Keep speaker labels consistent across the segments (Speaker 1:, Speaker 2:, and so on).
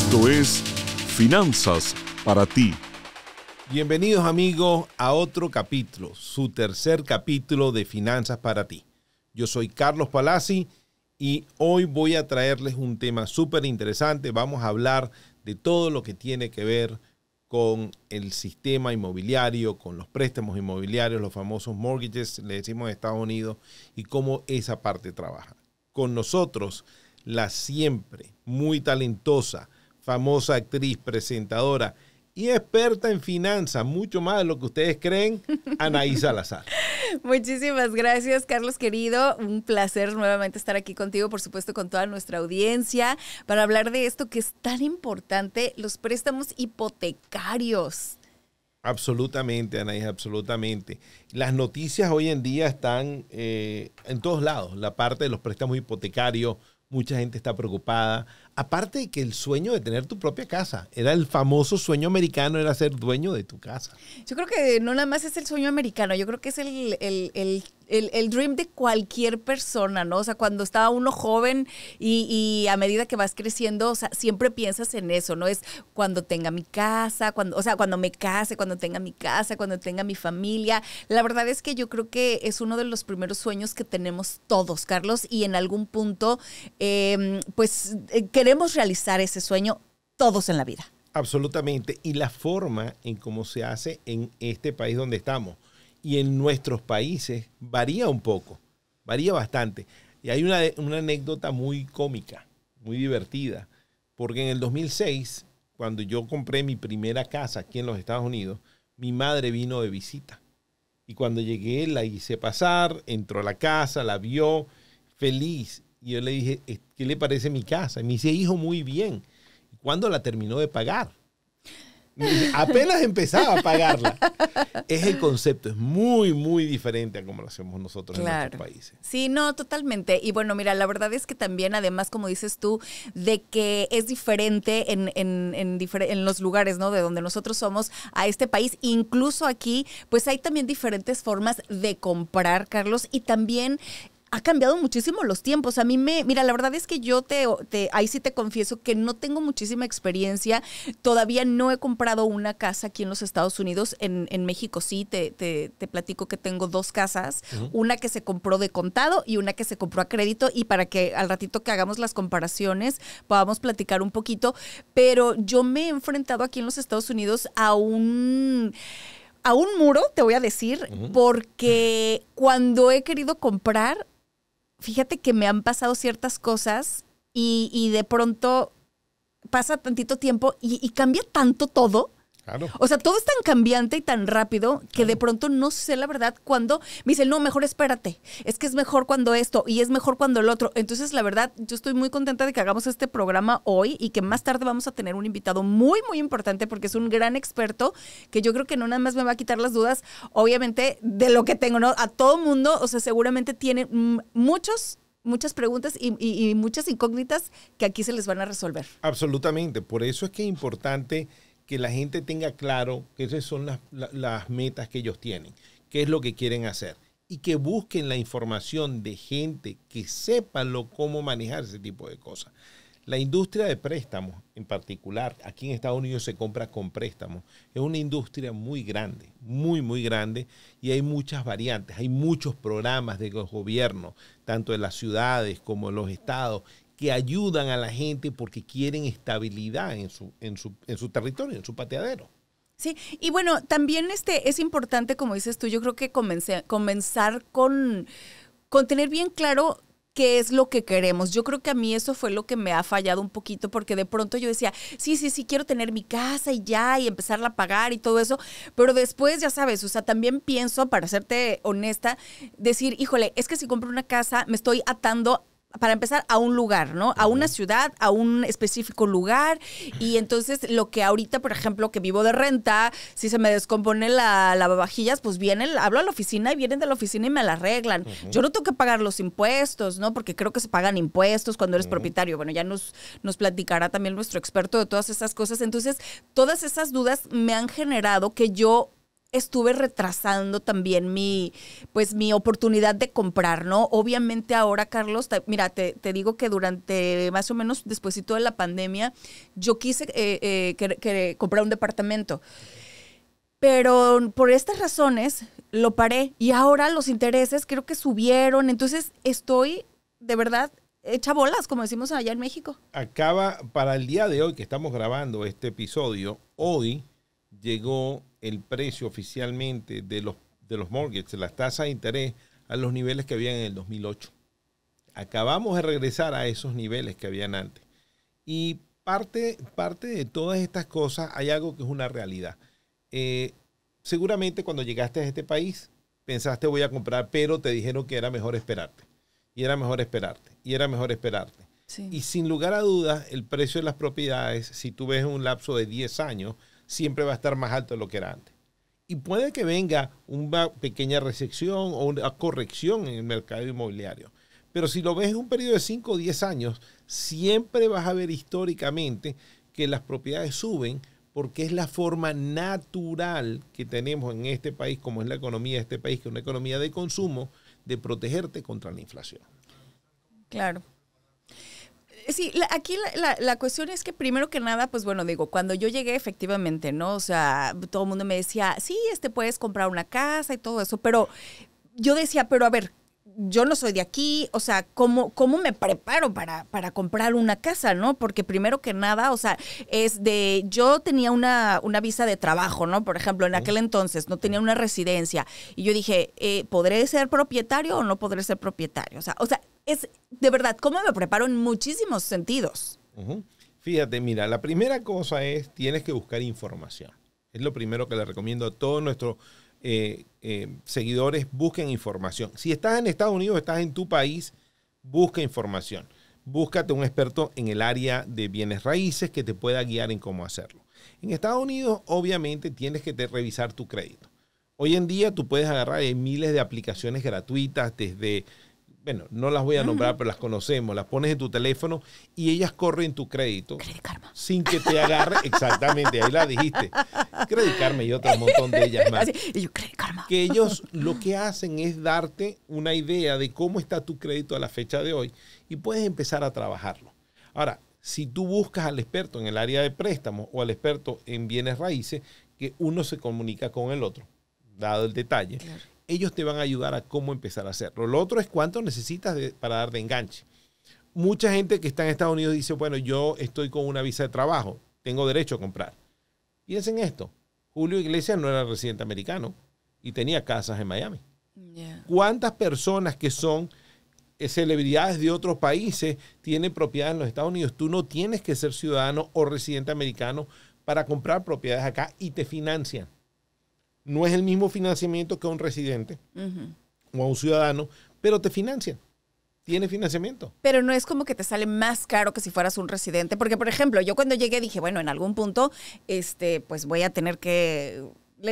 Speaker 1: Esto es Finanzas para ti.
Speaker 2: Bienvenidos amigos a otro capítulo, su tercer capítulo de Finanzas para ti. Yo soy Carlos Palazzi y hoy voy a traerles un tema súper interesante. Vamos a hablar de todo lo que tiene que ver con el sistema inmobiliario, con los préstamos inmobiliarios, los famosos mortgages, le decimos en Estados Unidos, y cómo esa parte trabaja. Con nosotros, la siempre muy talentosa, famosa actriz, presentadora y experta en finanzas, mucho más de lo que ustedes creen, Anaí Salazar.
Speaker 3: Muchísimas gracias, Carlos querido. Un placer nuevamente estar aquí contigo, por supuesto, con toda nuestra audiencia, para hablar de esto que es tan importante, los préstamos hipotecarios.
Speaker 2: Absolutamente, Anaí, absolutamente. Las noticias hoy en día están en todos lados. La parte de los préstamos hipotecarios, mucha gente está preocupada. Aparte de que el sueño de tener tu propia casa, era el famoso sueño americano, era ser dueño de tu casa.
Speaker 3: Yo creo que no nada más es el sueño americano, yo creo que es el dream de cualquier persona, ¿no? O sea, cuando estaba uno joven y a medida que vas creciendo, o sea, siempre piensas en eso, ¿no? Es cuando tenga mi casa, cuando me case, cuando tenga mi casa, cuando tenga mi familia. La verdad es que yo creo que es uno de los primeros sueños que tenemos todos, Carlos, y en algún punto, queremos realizar ese sueño todos en la vida.
Speaker 2: Absolutamente. Y la forma en cómo se hace en este país donde estamos y en nuestros países varía un poco, varía bastante. Y hay una anécdota muy cómica, muy divertida, porque en el 2006, cuando yo compré mi primera casa aquí en los Estados Unidos, mi madre vino de visita. Y cuando llegué, la hice pasar, entró a la casa, la vio, feliz. Y yo le dije, ¿qué le parece mi casa? Y me dice, hijo, muy bien. ¿Y cuándo la terminó de pagar? Apenas empezaba a pagarla. Es el concepto, es muy, muy diferente a como lo hacemos nosotros en nuestros países.
Speaker 3: Sí, no, totalmente. Y bueno, mira, la verdad es que también, además, como dices tú, de que es diferente en los lugares, ¿no? De donde nosotros somos a este país. Incluso aquí, pues hay también diferentes formas de comprar, Carlos, y también ha cambiado muchísimo los tiempos. Mira, la verdad es que yo ahí sí te confieso que no tengo muchísima experiencia. Todavía no he comprado una casa aquí en los Estados Unidos. En México sí, te platico que tengo dos casas. Una que se compró de contado y una que se compró a crédito. Y para que al ratito que hagamos las comparaciones podamos platicar un poquito. Pero yo me he enfrentado aquí en los Estados Unidos a un muro, te voy a decir, porque cuando he querido comprar, fíjate que me han pasado ciertas cosas y de pronto pasa tantito tiempo y cambia tanto todo.
Speaker 2: Claro.
Speaker 3: O sea, todo es tan cambiante y tan rápido que de pronto no sé la verdad cuándo me dicen, no, mejor espérate. Es que es mejor cuando esto y es mejor cuando el otro. Entonces, la verdad, yo estoy muy contenta de que hagamos este programa hoy y que más tarde vamos a tener un invitado muy, muy importante porque es un gran experto que yo creo que no nada más me va a quitar las dudas, obviamente, de lo que tengo, ¿no? A todo mundo, o sea, seguramente tiene muchas preguntas y muchas incógnitas que aquí se les van a resolver.
Speaker 2: Absolutamente. Por eso es que es importante que la gente tenga claro que esas son las metas que ellos tienen, qué es lo que quieren hacer y que busquen la información de gente que sepa cómo manejar ese tipo de cosas. La industria de préstamos, en particular, aquí en Estados Unidos se compra con préstamos, es una industria muy grande, muy, muy grande, y hay muchas variantes, hay muchos programas de los gobiernos, tanto de las ciudades como de los estados, que ayudan a la gente porque quieren estabilidad en su territorio, en su pateadero.
Speaker 3: Sí, y bueno, también es importante, como dices tú, yo creo que comenzar con tener bien claro qué es lo que queremos. Yo creo que a mí eso fue lo que me ha fallado un poquito, porque de pronto yo decía, sí, quiero tener mi casa y ya, y empezarla a pagar y todo eso, pero después, ya sabes, o sea, también pienso, para serte honesta, decir, híjole, es que si compro una casa, me estoy atando para empezar, a un lugar, ¿no? A una ciudad, a un específico lugar. Y entonces, lo que ahorita, por ejemplo, que vivo de renta, si se me descompone la lavavajillas, pues hablo a la oficina y vienen de la oficina y me la arreglan. Yo no tengo que pagar los impuestos, ¿no? Porque creo que se pagan impuestos cuando eres propietario. Bueno, ya nos platicará también nuestro experto de todas esas cosas. Entonces, todas esas dudas me han generado que yo estuve retrasando también mi oportunidad de comprar, ¿no? Obviamente ahora, Carlos, mira, te digo que durante más o menos despuesito de la pandemia, yo quise comprar un departamento. Pero por estas razones lo paré y ahora los intereses creo que subieron. Entonces estoy de verdad hecha bolas, como decimos allá en México.
Speaker 2: Acaba, para el día de hoy que estamos grabando este episodio, hoy llegó el precio oficialmente de los mortgages, las tasas de interés, a los niveles que habían en el 2008. Acabamos de regresar a esos niveles que habían antes. Y parte de todas estas cosas hay algo que es una realidad. Seguramente cuando llegaste a este país pensaste voy a comprar, pero te dijeron que era mejor esperarte. Y era mejor esperarte. Y era mejor esperarte.
Speaker 3: Sí.
Speaker 2: Y sin lugar a dudas, el precio de las propiedades, si tú ves un lapso de 10 años, siempre va a estar más alto de lo que era antes. Y puede que venga una pequeña recesión o una corrección en el mercado inmobiliario. Pero si lo ves en un periodo de 5 o 10 años, siempre vas a ver históricamente que las propiedades suben porque es la forma natural que tenemos en este país, como es la economía de este país, que es una economía de consumo, de protegerte contra la inflación.
Speaker 3: Claro. Sí, aquí la cuestión es que primero que nada, pues bueno, digo, cuando yo llegué efectivamente, ¿no? O sea, todo el mundo me decía, sí, puedes comprar una casa y todo eso, pero yo decía, pero a ver, yo no soy de aquí, o sea, ¿cómo me preparo para comprar una casa, no? Porque primero que nada, o sea, yo tenía una visa de trabajo, ¿no? Por ejemplo, en aquel entonces no tenía una residencia y yo dije, ¿podré ser propietario o no podré ser propietario? O sea, es de verdad, ¿cómo me preparo en muchísimos sentidos?
Speaker 2: Fíjate, mira, la primera cosa es, tienes que buscar información. Es lo primero que le recomiendo a todos nuestros seguidores, busquen información. Si estás en Estados Unidos, estás en tu país, busca información. Búscate un experto en el área de bienes raíces que te pueda guiar en cómo hacerlo. En Estados Unidos, obviamente, tienes que revisar tu crédito. Hoy en día, tú puedes agarrar miles de aplicaciones gratuitas desde... Bueno, no las voy a nombrar, pero las conocemos. Las pones en tu teléfono y ellas corren tu crédito.
Speaker 3: Credit Karma.
Speaker 2: Sin que te agarre. Exactamente, ahí la dijiste. Credit Karma y otro montón de ellas más.
Speaker 3: Y yo, Credit Karma.
Speaker 2: Que ellos lo que hacen es darte una idea de cómo está tu crédito a la fecha de hoy y puedes empezar a trabajarlo. Ahora, si tú buscas al experto en el área de préstamos o al experto en bienes raíces, que uno se comunica con el otro, dado el detalle, claro, ellos te van a ayudar a cómo empezar a hacerlo. Lo otro es cuánto necesitas para dar de enganche. Mucha gente que está en Estados Unidos dice, bueno, yo estoy con una visa de trabajo, tengo derecho a comprar. Piensen esto, Julio Iglesias no era residente americano y tenía casas en Miami. Yeah. ¿Cuántas personas que son celebridades de otros países tienen propiedades en los Estados Unidos? Tú no tienes que ser ciudadano o residente americano para comprar propiedades acá y te financian. No es el mismo financiamiento que a un residente o a un ciudadano, pero te financian. Tiene financiamiento.
Speaker 3: Pero no es como que te sale más caro que si fueras un residente. Porque, por ejemplo, yo cuando llegué dije, bueno, en algún punto, pues voy a tener que...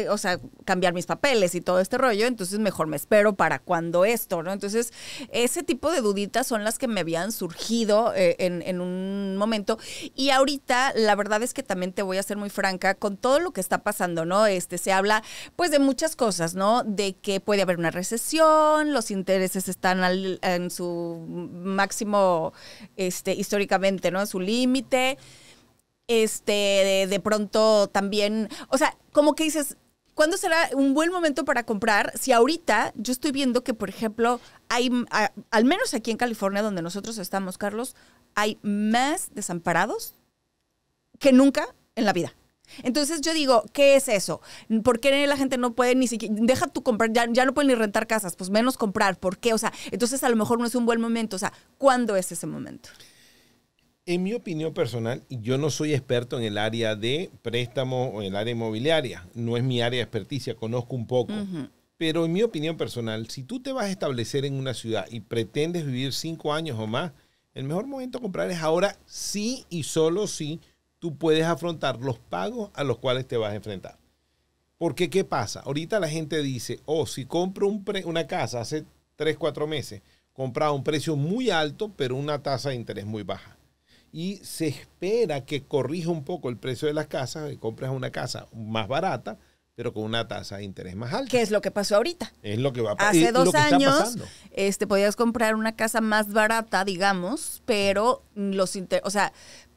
Speaker 3: o sea, cambiar mis papeles y todo este rollo, entonces mejor me espero para cuando esto, ¿no? Entonces, ese tipo de duditas son las que me habían surgido en un momento. Y ahorita, la verdad es que también te voy a ser muy franca, con todo lo que está pasando, ¿no? Se habla, pues, de muchas cosas, ¿no? De que puede haber una recesión, los intereses están en su máximo, históricamente, ¿no? En su límite. De pronto también, o sea, como que dices, ¿cuándo será un buen momento para comprar? Si ahorita yo estoy viendo que, por ejemplo, hay, al menos aquí en California, donde nosotros estamos, Carlos, hay más desamparados que nunca en la vida. Entonces yo digo, ¿qué es eso? ¿Por qué la gente no puede ni siquiera, deja tu comprar, ya no pueden ni rentar casas, pues menos comprar? ¿Por qué? O sea, entonces a lo mejor no es un buen momento. O sea, ¿cuándo es ese momento?
Speaker 2: En mi opinión personal, y yo no soy experto en el área de préstamo o en el área inmobiliaria, no es mi área de experticia, conozco un poco, pero en mi opinión personal, si tú te vas a establecer en una ciudad y pretendes vivir 5 años o más, el mejor momento de comprar es ahora, sí y solo si tú puedes afrontar los pagos a los cuales te vas a enfrentar. Porque, ¿qué pasa? Ahorita la gente dice, si compro una casa hace 3, 4 meses, compraba un precio muy alto, pero una tasa de interés muy baja. Y se espera que corrija un poco el precio de las casas, que compres una casa más barata pero con una tasa de interés más alta.
Speaker 3: ¿Qué es lo que pasó ahorita?
Speaker 2: Es lo que va a pasar.
Speaker 3: Hace 2 años podías comprar una casa más barata, digamos, pero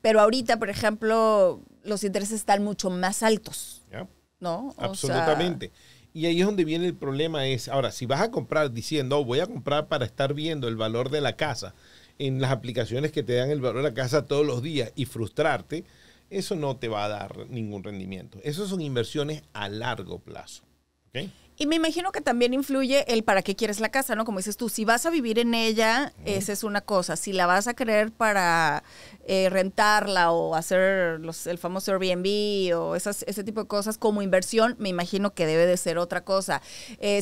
Speaker 3: pero ahorita, por ejemplo, los intereses están mucho más altos.
Speaker 2: ¿Ya?
Speaker 3: ¿No?
Speaker 2: Absolutamente. Y ahí es donde viene el problema. Ahora, si vas a comprar diciendo, voy a comprar para estar viendo el valor de la casa en las aplicaciones que te dan el valor de la casa todos los días y frustrarte, eso no te va a dar ningún rendimiento. Esas son inversiones a largo plazo. ¿Okay?
Speaker 3: Y me imagino que también influye el para qué quieres la casa, ¿no? Como dices tú, si vas a vivir en ella, esa es una cosa. Si la vas a querer para rentarla o hacer el famoso Airbnb o ese tipo de cosas como inversión, me imagino que debe de ser otra cosa.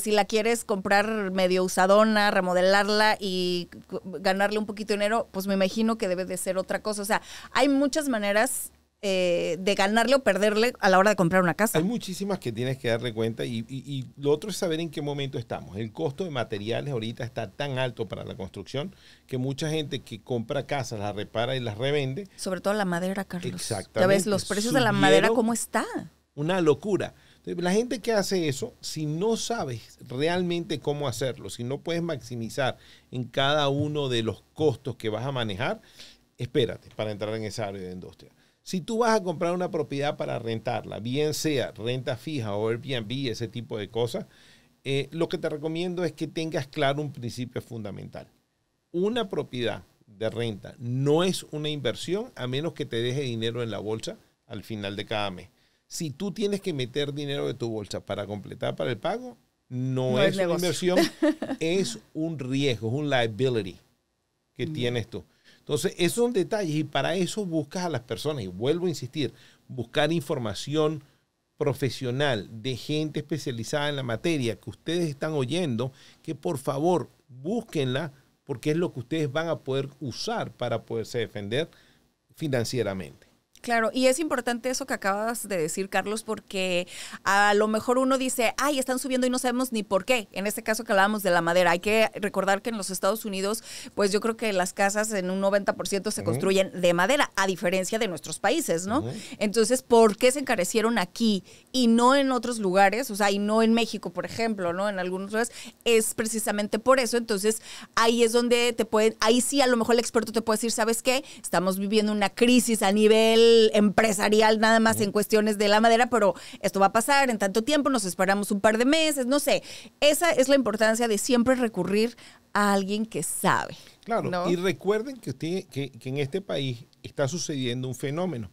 Speaker 3: Si la quieres comprar medio usadona, remodelarla y ganarle un poquito de dinero, pues me imagino que debe de ser otra cosa. O sea, hay muchas maneras de ganarle o perderle a la hora de comprar una casa.
Speaker 2: Hay muchísimas que tienes que darle cuenta y lo otro es saber en qué momento estamos. El costo de materiales ahorita está tan alto para la construcción que mucha gente que compra casas, las repara y las revende.
Speaker 3: Sobre todo la madera, Carlos.
Speaker 2: Exactamente.
Speaker 3: Ya ves los precios de la madera, ¿cómo está?
Speaker 2: Una locura. Entonces, la gente que hace eso, si no sabes realmente cómo hacerlo, si no puedes maximizar en cada uno de los costos que vas a manejar, espérate para entrar en esa área de industria. Si tú vas a comprar una propiedad para rentarla, bien sea renta fija o Airbnb, ese tipo de cosas, lo que te recomiendo es que tengas claro un principio fundamental. Una propiedad de renta no es una inversión a menos que te deje dinero en la bolsa al final de cada mes. Si tú tienes que meter dinero de tu bolsa para completar para el pago, no es una inversión, es un riesgo, es un liability que tienes tú. Entonces, esos son detalles y para eso buscas a las personas. Y vuelvo a insistir, buscar información profesional de gente especializada en la materia que ustedes están oyendo, que por favor búsquenla porque es lo que ustedes van a poder usar para poderse defender financieramente.
Speaker 3: Claro, y es importante eso que acabas de decir, Carlos, porque a lo mejor uno dice, ay, están subiendo y no sabemos ni por qué. En este caso que hablábamos de la madera, hay que recordar que en los Estados Unidos, pues yo creo que las casas en un 90% se construyen de madera, a diferencia de nuestros países, ¿no? Entonces, ¿por qué se encarecieron aquí y no en otros lugares? O sea, y no en México, por ejemplo, ¿no? En algunos lugares, es precisamente por eso. Entonces, ahí es donde ahí sí a lo mejor el experto te puede decir, ¿sabes qué? Estamos viviendo una crisis a nivel empresarial nada más en cuestiones de la madera, pero esto va a pasar en tanto tiempo, nos esperamos un par de meses, no sé. Esa es la importancia de siempre recurrir a alguien que sabe.
Speaker 2: Claro,
Speaker 3: ¿no?
Speaker 2: Y recuerden que en este país está sucediendo un fenómeno.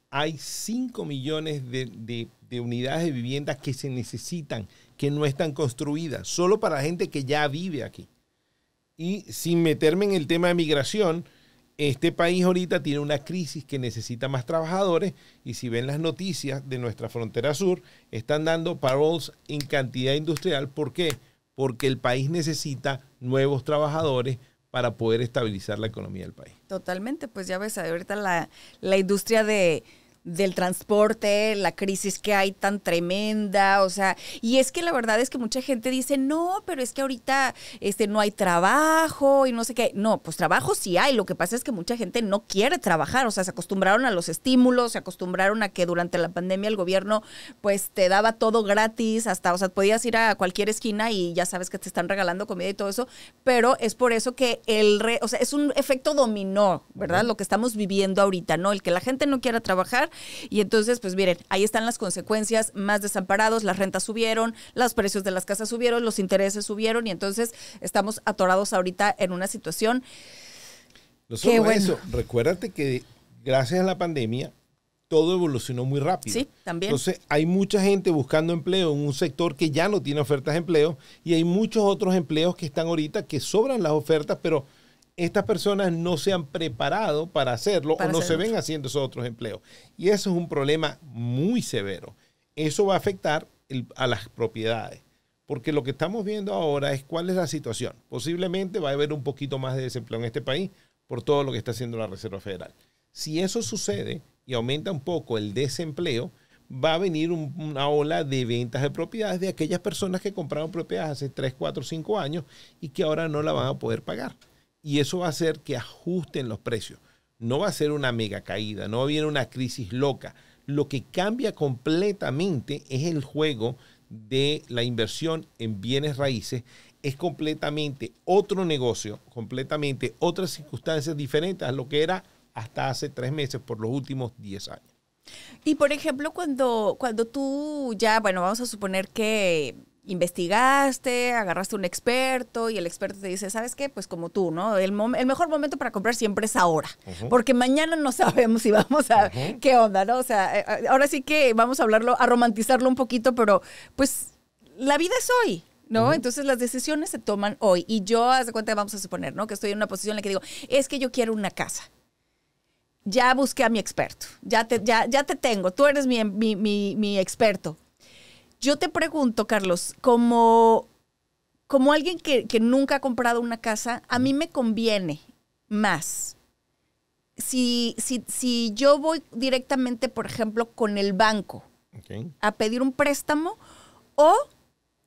Speaker 2: Hay 5 millones de unidades de vivienda que se necesitan, que no están construidas, solo para la gente que ya vive aquí. Y sin meterme en el tema de migración, este país ahorita tiene una crisis que necesita más trabajadores y si ven las noticias de nuestra frontera sur, están dando payrolls en cantidad industrial. ¿Por qué? Porque el país necesita nuevos trabajadores para poder estabilizar la economía del país.
Speaker 3: Totalmente, pues ya ves, ahorita la industria del transporte, la crisis que hay tan tremenda, o sea, y es que la verdad es que mucha gente dice, no, pero es que ahorita no hay trabajo y no sé qué. No, pues trabajo sí hay, lo que pasa es que mucha gente no quiere trabajar, o sea, se acostumbraron a los estímulos, se acostumbraron a que durante la pandemia el gobierno pues te daba todo gratis, hasta, o sea, podías ir a cualquier esquina y ya sabes que te están regalando comida y todo eso, pero es por eso que o sea, es un efecto dominó, ¿verdad? Lo que estamos viviendo ahorita, ¿no? El que la gente no quiera trabajar. Y entonces, pues miren, ahí están las consecuencias, más desamparados, las rentas subieron, los precios de las casas subieron, los intereses subieron y entonces estamos atorados ahorita en una situación.
Speaker 2: No solo eso, recuérdate que gracias a la pandemia todo evolucionó muy rápido.
Speaker 3: Sí, también.
Speaker 2: Entonces hay mucha gente buscando empleo en un sector que ya no tiene ofertas de empleo y hay muchos otros empleos que están ahorita que sobran las ofertas, pero estas personas no se han preparado para hacerlo o no se ven haciendo esos otros empleos. Y eso es un problema muy severo. Eso va a afectar a las propiedades. Porque lo que estamos viendo ahora es cuál es la situación. Posiblemente va a haber un poquito más de desempleo en este país por todo lo que está haciendo la Reserva Federal. Si eso sucede y aumenta un poco el desempleo, va a venir una ola de ventas de propiedades de aquellas personas que compraron propiedades hace 3, 4, 5 años y que ahora no la van a poder pagar. Y eso va a hacer que ajusten los precios. No va a ser una mega caída, no viene una crisis loca. Lo que cambia completamente es el juego de la inversión en bienes raíces. Es completamente otro negocio, completamente otras circunstancias diferentes a lo que era hasta hace 3 meses por los últimos 10 años.
Speaker 3: Y por ejemplo, cuando tú ya, bueno, vamos a suponer que investigaste, agarraste un experto y el experto te dice, ¿sabes qué? Pues como tú, ¿no? El mejor momento para comprar siempre es ahora, porque mañana no sabemos si vamos a, qué onda, ¿no? O sea, ahora sí que vamos a hablarlo, a romantizarlo un poquito, pero pues la vida es hoy, ¿no? Entonces las decisiones se toman hoy. Y yo, haz de cuenta, vamos a suponer, ¿no? Que estoy en una posición en la que digo, es que yo quiero una casa. Ya busqué a mi experto, ya te tengo, tú eres mi experto. Yo te pregunto, Carlos, como alguien que nunca ha comprado una casa, a mí me conviene más si yo voy directamente, por ejemplo, con el banco a pedir un préstamo, o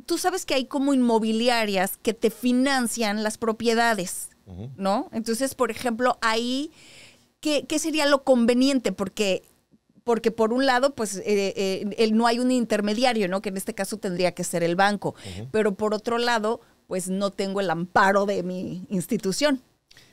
Speaker 3: tú sabes que hay como inmobiliarias que te financian las propiedades, ¿no? Entonces, por ejemplo, ahí, ¿qué sería lo conveniente? Porque por un lado, pues no hay un intermediario, ¿no? Que en este caso tendría que ser el banco. Pero por otro lado, pues no tengo el amparo de mi institución.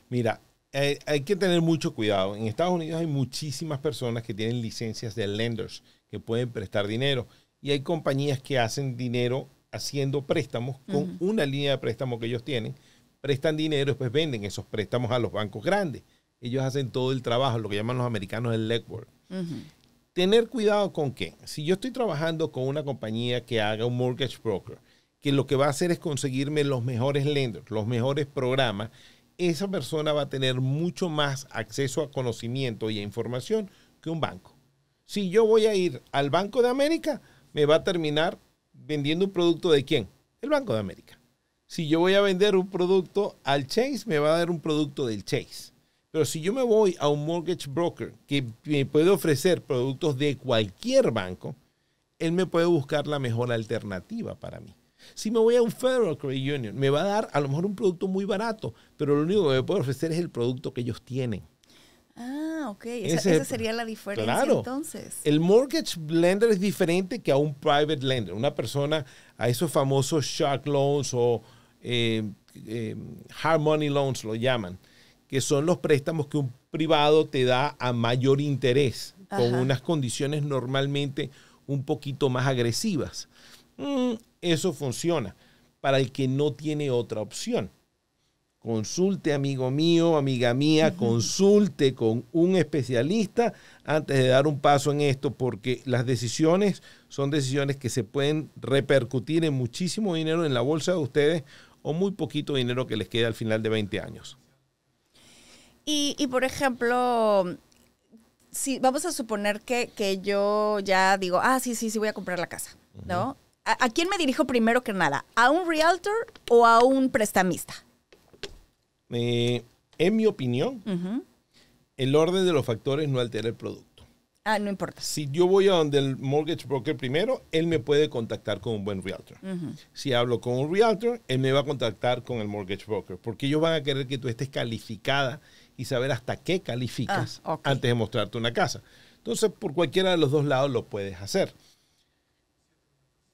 Speaker 2: Mira, hay que tener mucho cuidado. En Estados Unidos hay muchísimas personas que tienen licencias de lenders que pueden prestar dinero. Y hay compañías que hacen dinero haciendo préstamos con una línea de préstamo que ellos tienen. Prestan dinero y después venden esos préstamos a los bancos grandes. Ellos hacen todo el trabajo, lo que llaman los americanos el legwork. Tener cuidado con qué. Si yo estoy trabajando con una compañía que haga un mortgage broker, que lo que va a hacer es conseguirme los mejores lenders, los mejores programas, esa persona va a tener mucho más acceso a conocimiento y a información que un banco. Si yo voy a ir al Banco de América, me va a terminar vendiendo un producto ¿de quién? El Banco de América. Si yo voy a vender un producto al Chase, me va a dar un producto del Chase. Pero si yo me voy a un mortgage broker que me puede ofrecer productos de cualquier banco, él me puede buscar la mejor alternativa para mí. Si me voy a un Federal Credit Union, me va a dar a lo mejor un producto muy barato, pero lo único que me puede ofrecer es el producto que ellos tienen.
Speaker 3: Ah, ok. Esa sería la diferencia,
Speaker 2: claro,
Speaker 3: entonces.
Speaker 2: El mortgage lender es diferente que a un private lender. Una persona, a esos famosos shark loans o hard money loans lo llaman, que son los préstamos que un privado te da a mayor interés, con unas condiciones normalmente un poquito más agresivas. Eso funciona para el que no tiene otra opción. Consulte, amigo mío, amiga mía, consulte con un especialista antes de dar un paso en esto, porque las decisiones son decisiones que se pueden repercutir en muchísimo dinero en la bolsa de ustedes o muy poquito dinero que les quede al final de 20 años.
Speaker 3: Y por ejemplo, si vamos a suponer que yo ya digo, sí, voy a comprar la casa, ¿no? ¿A quién me dirijo primero que nada? ¿A un realtor o a un prestamista?
Speaker 2: En mi opinión, el orden de los factores no altera el producto.
Speaker 3: No importa.
Speaker 2: Si yo voy a donde el mortgage broker primero, él me puede contactar con un buen realtor. Si hablo con un realtor, él me va a contactar con el mortgage broker, porque ellos van a querer que tú estés calificada y saber hasta qué calificas antes de mostrarte una casa. Entonces, por cualquiera de los dos lados lo puedes hacer.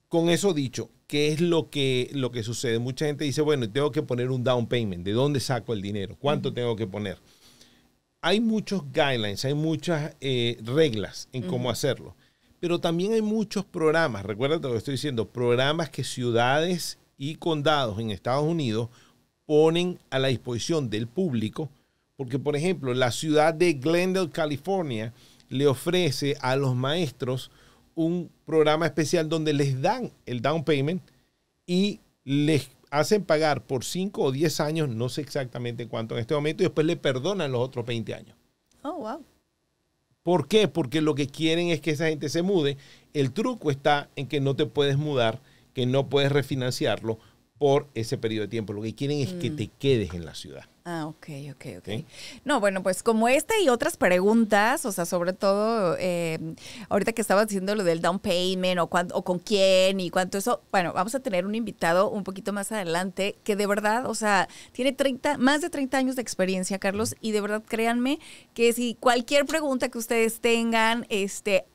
Speaker 2: Con eso dicho, ¿qué es lo que sucede? Mucha gente dice, bueno, tengo que poner un down payment. ¿De dónde saco el dinero? ¿Cuánto tengo que poner? Hay muchos guidelines, hay muchas reglas en cómo hacerlo. Pero también hay muchos programas. Recuerda lo que estoy diciendo. Programas que ciudades y condados en Estados Unidos ponen a la disposición del público. Porque, por ejemplo, la ciudad de Glendale, California, le ofrece a los maestros un programa especial donde les dan el down payment y les hacen pagar por 5 o 10 años, no sé exactamente cuánto en este momento, y después le perdonan los otros 20 años.
Speaker 3: Oh, wow.
Speaker 2: ¿Por qué? Porque lo que quieren es que esa gente se mude. El truco está en que no te puedes mudar, que no puedes refinanciarlo por ese periodo de tiempo. Lo que quieren es que te quedes en la ciudad.
Speaker 3: Ah, ok.
Speaker 2: ¿Sí?
Speaker 3: No, bueno, pues como esta y otras preguntas, o sea, sobre todo ahorita que estabas diciendo lo del down payment o con quién y cuánto eso, bueno, vamos a tener un invitado un poquito más adelante que de verdad, o sea, tiene más de 30 años de experiencia, Carlos, y de verdad créanme que si cualquier pregunta que ustedes tengan,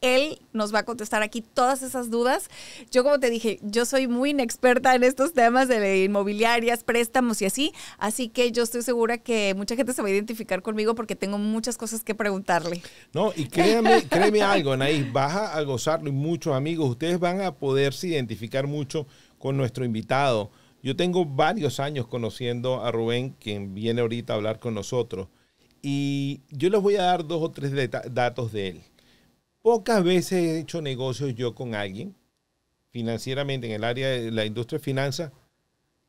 Speaker 3: él nos va a contestar aquí todas esas dudas. Yo, como te dije, yo soy muy inexperta en estos temas de inmobiliarias, préstamos y así que yo estoy segura que mucha gente se va a identificar conmigo porque tengo muchas cosas que preguntarle.
Speaker 2: No, y créeme algo, Anaís, vas a gozarlo y muchos amigos, ustedes van a poderse identificar mucho con nuestro invitado. Yo tengo varios años conociendo a Rubén, quien viene ahorita a hablar con nosotros, y yo les voy a dar 2 o 3 datos de él. Pocas veces he hecho negocios yo con alguien, financieramente, en el área de la industria de finanzas,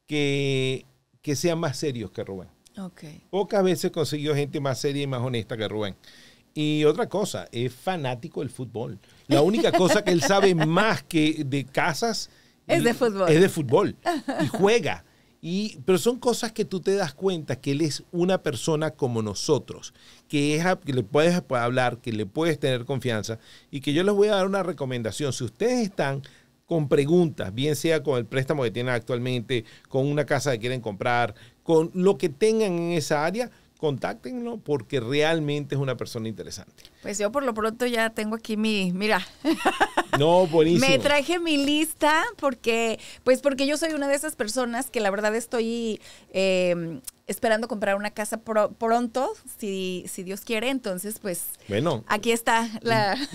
Speaker 2: que sean más serios que Rubén.
Speaker 3: Okay.
Speaker 2: Pocas veces he conseguido gente más seria y más honesta que Rubén. Y otra cosa, es fanático del fútbol. La única cosa que él sabe más que de casas
Speaker 3: es de fútbol.
Speaker 2: Es de fútbol. Y juega. Pero son cosas que tú te das cuenta que él es una persona como nosotros, que le puedes hablar, que le puedes tener confianza y que yo les voy a dar una recomendación. Si ustedes están con preguntas, bien sea con el préstamo que tienen actualmente, con una casa que quieren comprar, con lo que tengan en esa área, contáctenlo porque realmente es una persona interesante.
Speaker 3: Pues yo por lo pronto ya tengo aquí mira.
Speaker 2: No, buenísimo.
Speaker 3: Me traje mi lista porque yo soy una de esas personas que la verdad estoy esperando comprar una casa pronto, si Dios quiere. Entonces, pues, bueno, aquí está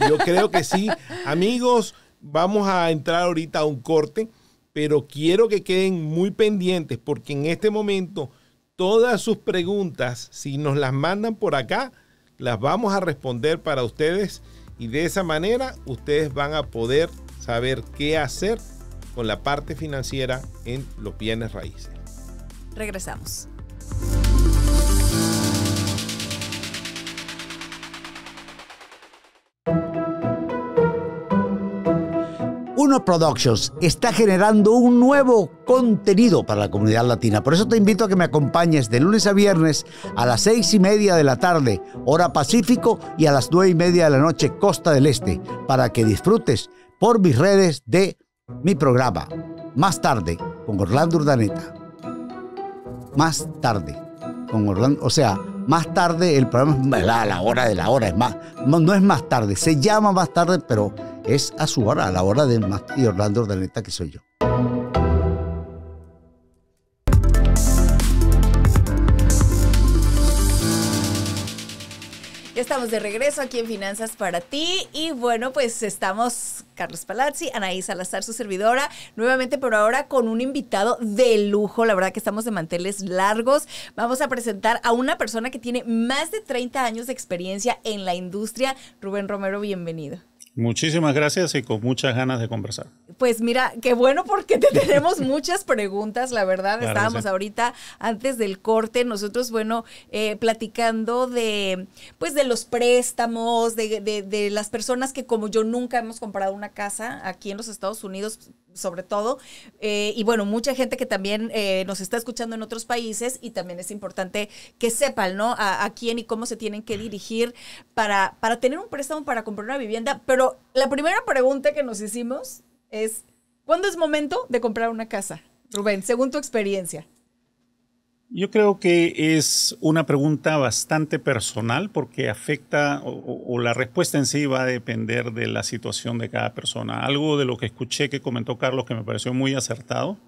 Speaker 2: Yo creo que sí. Amigos, vamos a entrar ahorita a un corte, pero quiero que queden muy pendientes porque en este momento todas sus preguntas, si nos las mandan por acá, las vamos a responder para ustedes y de esa manera ustedes van a poder saber qué hacer con la parte financiera en los bienes raíces.
Speaker 3: Regresamos.
Speaker 4: Uno Productions está generando un nuevo contenido para la comunidad latina. Por eso te invito a que me acompañes de lunes a viernes a las 6:30 de la tarde, hora Pacífico, y a las 9:30 de la noche, Costa del Este, para que disfrutes por mis redes de mi programa. Más tarde, con Orlando Urdaneta. Más tarde, con Orlando, o sea, más tarde el programa es a la hora de la hora, es más, no es más tarde, se llama más tarde, pero es a su hora, a la hora de Orlando Urdaneta, que soy yo.
Speaker 3: Ya estamos de regreso aquí en Finanzas para Ti y bueno, pues estamos Carlos Palazzi, Anaís Salazar, su servidora, nuevamente, pero ahora con un invitado de lujo. La verdad que estamos de manteles largos. Vamos a presentar a una persona que tiene más de 30 años de experiencia en la industria. Rubén Romero, bienvenido.
Speaker 5: Muchísimas gracias y con muchas ganas de conversar.
Speaker 3: Pues mira, qué bueno porque te tenemos muchas preguntas, la verdad. Claro, estábamos ahorita antes del corte, nosotros, bueno, platicando de los préstamos, de las personas que como yo nunca hemos comprado una casa aquí en los Estados Unidos, sobre todo, y bueno, mucha gente que también nos está escuchando en otros países y también es importante que sepan, ¿no? A quién y cómo se tienen que dirigir para tener un préstamo para comprar una vivienda. Pero la primera pregunta que nos hicimos es, ¿cuándo es momento de comprar una casa? Rubén, según tu experiencia.
Speaker 5: Yo creo que es una pregunta bastante personal porque afecta o la respuesta en sí va a depender de la situación de cada persona. Algo de lo que escuché que comentó Carlos que me pareció muy acertado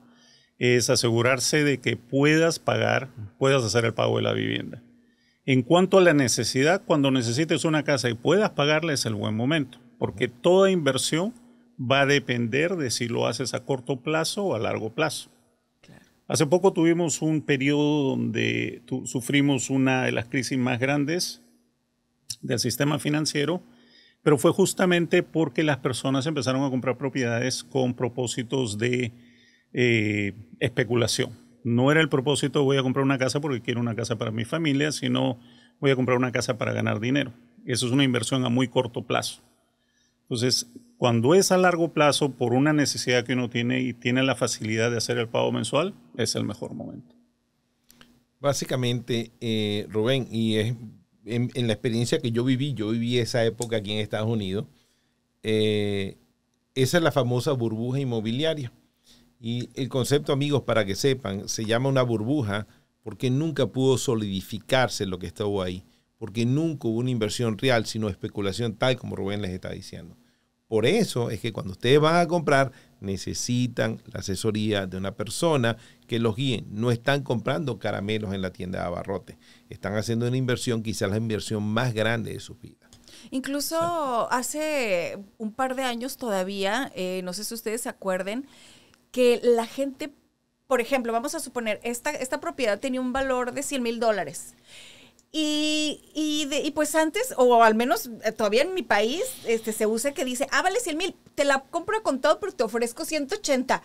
Speaker 5: es asegurarse de que puedas hacer el pago de la vivienda. En cuanto a la necesidad, cuando necesites una casa y puedas pagarla es el buen momento, porque toda inversión va a depender de si lo haces a corto plazo o a largo plazo. Hace poco tuvimos un periodo donde sufrimos una de las crisis más grandes del sistema financiero, pero fue justamente porque las personas empezaron a comprar propiedades con propósitos de especulación. No era el propósito, voy a comprar una casa porque quiero una casa para mi familia, sino voy a comprar una casa para ganar dinero. Eso es una inversión a muy corto plazo. Entonces, cuando es a largo plazo, por una necesidad que uno tiene y tiene la facilidad de hacer el pago mensual, es el mejor momento.
Speaker 2: Básicamente, Rubén, y es en la experiencia que yo viví esa época aquí en Estados Unidos, esa es la famosa burbuja inmobiliaria. Y el concepto, amigos, para que sepan, se llama una burbuja porque nunca pudo solidificarse lo que estuvo ahí, porque nunca hubo una inversión real, sino especulación tal como Rubén les está diciendo. Por eso es que cuando ustedes van a comprar, necesitan la asesoría de una persona que los guíe. No están comprando caramelos en la tienda de abarrotes. Están haciendo una inversión, quizás la inversión más grande de sus vidas.
Speaker 3: Incluso hace un par de años todavía, no sé si ustedes se acuerden, que la gente, por ejemplo, vamos a suponer, esta propiedad tenía un valor de $100,000. Y pues antes, o al menos todavía en mi país, se usa que dice, vale 100,000, te la compro a contado, pero te ofrezco 180.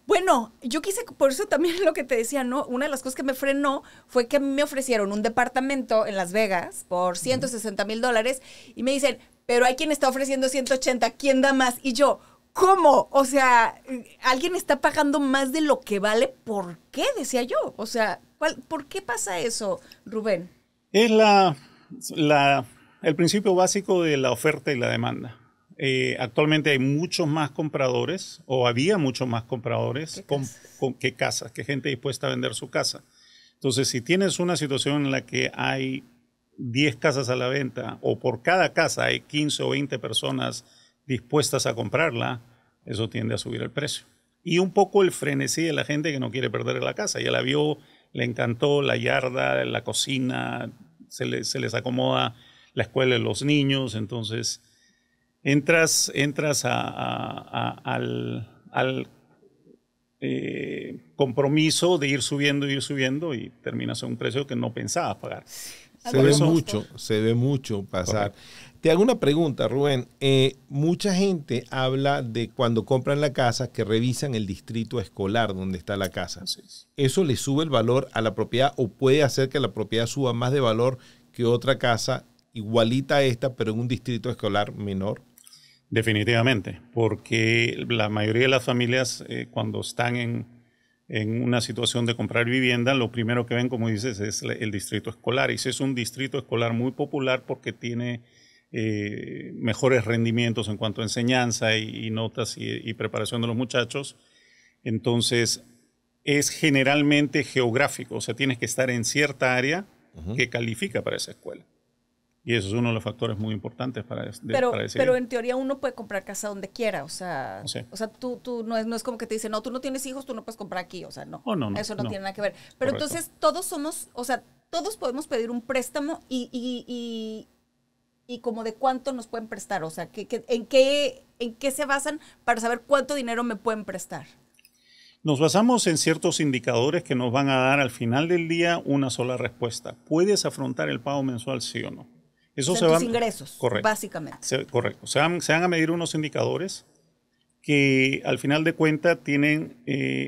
Speaker 3: Bueno, yo quise, por eso también lo que te decía, ¿no? Una de las cosas que me frenó fue que me ofrecieron un departamento en Las Vegas por $160,000 y me dicen, pero hay quien está ofreciendo 180, ¿quién da más? Y yo, ¿cómo? O sea, ¿alguien está pagando más de lo que vale? ¿Por qué? Decía yo. O sea, ¿por qué pasa eso, Rubén?
Speaker 5: Es el principio básico de la oferta y la demanda. Actualmente hay muchos más compradores, o había muchos más compradores que casas, que gente dispuesta a vender su casa. Entonces, si tienes una situación en la que hay 10 casas a la venta, o por cada casa hay 15 o 20 personas dispuestas a comprarla, eso tiende a subir el precio. Y un poco el frenesí de la gente que no quiere perder la casa. Ya la vio, le encantó la yarda, la cocina, se les acomoda la escuela de los niños, entonces entras al compromiso de ir subiendo y terminas a un precio que no pensabas pagar.
Speaker 2: Se ve mucho pasar. Correcto. Te hago una pregunta, Rubén. Mucha gente habla de cuando compran la casa que revisan el distrito escolar donde está la casa. ¿Eso le sube el valor a la propiedad o puede hacer que la propiedad suba más de valor que otra casa igualita a esta, pero en un distrito escolar menor?
Speaker 5: Definitivamente, porque la mayoría de las familias cuando están en una situación de comprar vivienda, lo primero que ven, como dices, es el distrito escolar. Y si es un distrito escolar muy popular porque tiene mejores rendimientos en cuanto a enseñanza y notas y preparación de los muchachos, entonces es generalmente geográfico. O sea, tienes que estar en cierta área que califica para esa escuela. Y eso es uno de los factores muy importantes para decidir.
Speaker 3: Pero en teoría uno puede comprar casa donde quiera, o sea, tú no es como que te dicen, no, tú no tienes hijos, tú no puedes comprar aquí, o sea, no. Eso no tiene nada que ver. Pero correcto. Entonces todos somos, o sea, todos podemos pedir un préstamo y como de cuánto nos pueden prestar, o sea, ¿en qué se basan para saber cuánto dinero me pueden prestar?
Speaker 5: Nos basamos en ciertos indicadores que nos van a dar al final del día una sola respuesta. ¿Puedes afrontar el pago mensual, sí o no?
Speaker 3: Eso o sea, tus ingresos, correcto, básicamente.
Speaker 5: Correcto. Se van a medir unos indicadores que al final de cuentas tienen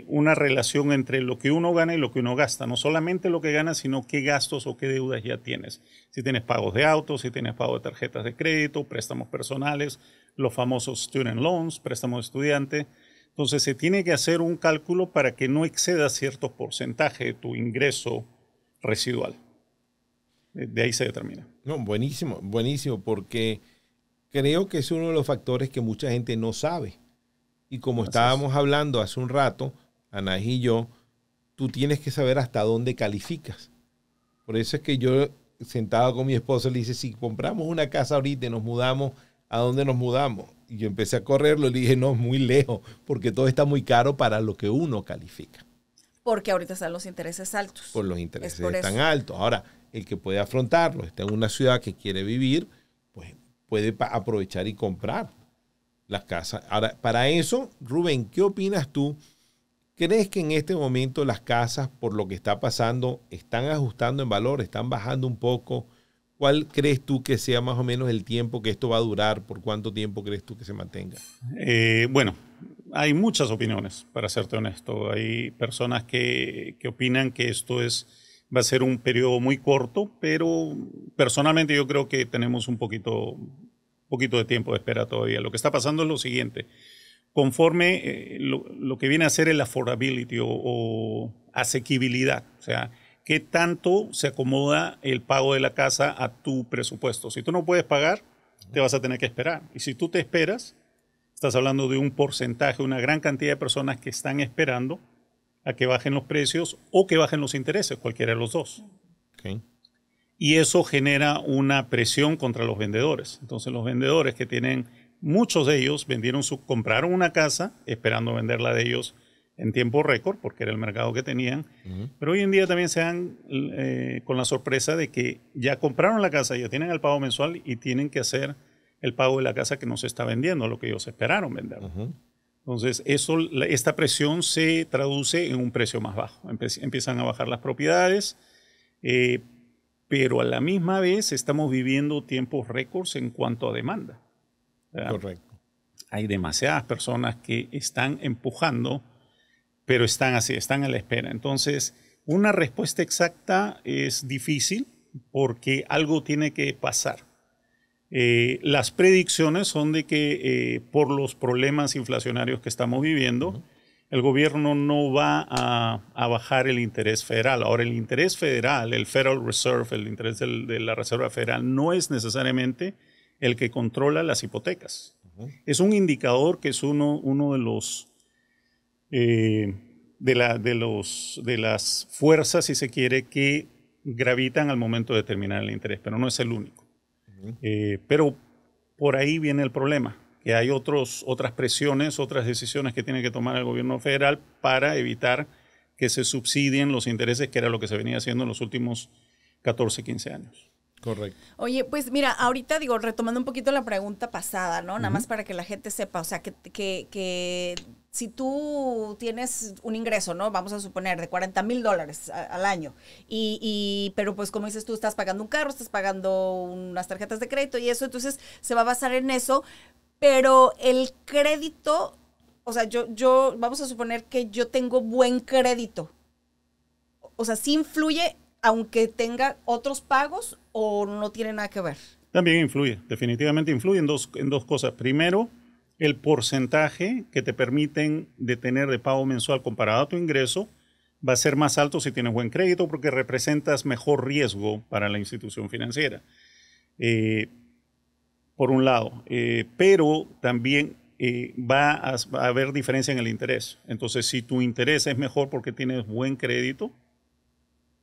Speaker 5: una relación entre lo que uno gana y lo que uno gasta. No solamente lo que ganas, sino qué gastos o qué deudas ya tienes. Si tienes pagos de autos, si tienes pago de tarjetas de crédito, préstamos personales, los famosos student loans, préstamos de estudiante. Entonces se tiene que hacer un cálculo para que no exceda cierto porcentaje de tu ingreso residual. De ahí se determina.
Speaker 2: No, buenísimo, porque creo que es uno de los factores que mucha gente no sabe. Y como estábamos hablando hace un rato, Anaís y yo, tú tienes que saber hasta dónde calificas. Por eso es que yo, sentado con mi esposo, le dije, si compramos una casa ahorita y nos mudamos, ¿a dónde nos mudamos? Y yo empecé a correrlo y le dije, no, muy lejos, porque todo está muy caro para lo que uno califica.
Speaker 3: Porque ahorita están los intereses altos.
Speaker 2: Por los intereses están altos. Ahora, el que puede afrontarlo, está en una ciudad que quiere vivir, pues puede aprovechar y comprar las casas. Ahora, para eso, Rubén, ¿qué opinas tú? ¿Crees que en este momento las casas, por lo que está pasando, están ajustando en valor, están bajando un poco? ¿Cuál crees tú que sea más o menos el tiempo que esto va a durar? ¿Por cuánto tiempo crees tú que se mantenga?
Speaker 5: Bueno, hay muchas opiniones, para serte honesto. Hay personas que opinan que esto va a ser un periodo muy corto, pero personalmente yo creo que tenemos un poquito de tiempo de espera todavía. Lo que está pasando es lo siguiente. Conforme lo que viene a ser el affordability o asequibilidad, o sea, ¿qué tanto se acomoda el pago de la casa a tu presupuesto? Si tú no puedes pagar, te vas a tener que esperar. Y si tú te esperas, estás hablando de un porcentaje, una gran cantidad de personas que están esperando a que bajen los precios o que bajen los intereses, cualquiera de los dos.
Speaker 2: Okay.
Speaker 5: Y eso genera una presión contra los vendedores. Entonces los vendedores que tienen, muchos de ellos compraron una casa esperando venderla de ellos en tiempo récord, porque era el mercado que tenían. Pero hoy en día también se dan con la sorpresa de que ya compraron la casa, ya tienen el pago mensual y tienen que hacer el pago de la casa que no se está vendiendo, lo que ellos esperaron vender. Entonces, esta presión se traduce en un precio más bajo. Empiezan a bajar las propiedades, pero a la misma vez estamos viviendo tiempos récords en cuanto a demanda. ¿Verdad?
Speaker 2: Correcto.
Speaker 5: Hay demasiadas personas que están empujando, pero están así, están a la espera. Entonces, una respuesta exacta es difícil porque algo tiene que pasar. Las predicciones son de que por los problemas inflacionarios que estamos viviendo, el gobierno no va a bajar el interés federal. Ahora, el interés federal, el Federal Reserve, el interés de la Reserva Federal, no es necesariamente el que controla las hipotecas. Es un indicador que es uno de los de las fuerzas, si se quiere, que gravitan al momento de determinar el interés, pero no es el único. Pero por ahí viene el problema, que hay otras presiones, otras decisiones que tiene que tomar el gobierno federal para evitar que se subsidien los intereses, que era lo que se venía haciendo en los últimos 14, 15 años.
Speaker 2: Correcto.
Speaker 3: Oye, pues mira, ahorita digo, retomando un poquito la pregunta pasada, ¿no? Nada más para que la gente sepa, o sea, que si tú tienes un ingreso, ¿no? Vamos a suponer de $40,000 al año, pero pues como dices tú, estás pagando un carro, estás pagando unas tarjetas de crédito y eso, entonces se va a basar en eso, pero el crédito, o sea, yo vamos a suponer que yo tengo buen crédito, o sea, ¿sí influye aunque tenga otros pagos o no tiene nada que ver?
Speaker 5: También influye, definitivamente influye en dos cosas. Primero, el porcentaje que te permiten de tener de pago mensual comparado a tu ingreso va a ser más alto si tienes buen crédito porque representas mejor riesgo para la institución financiera. Por un lado, pero también va a haber diferencia en el interés. Entonces, si tu interés es mejor porque tienes buen crédito,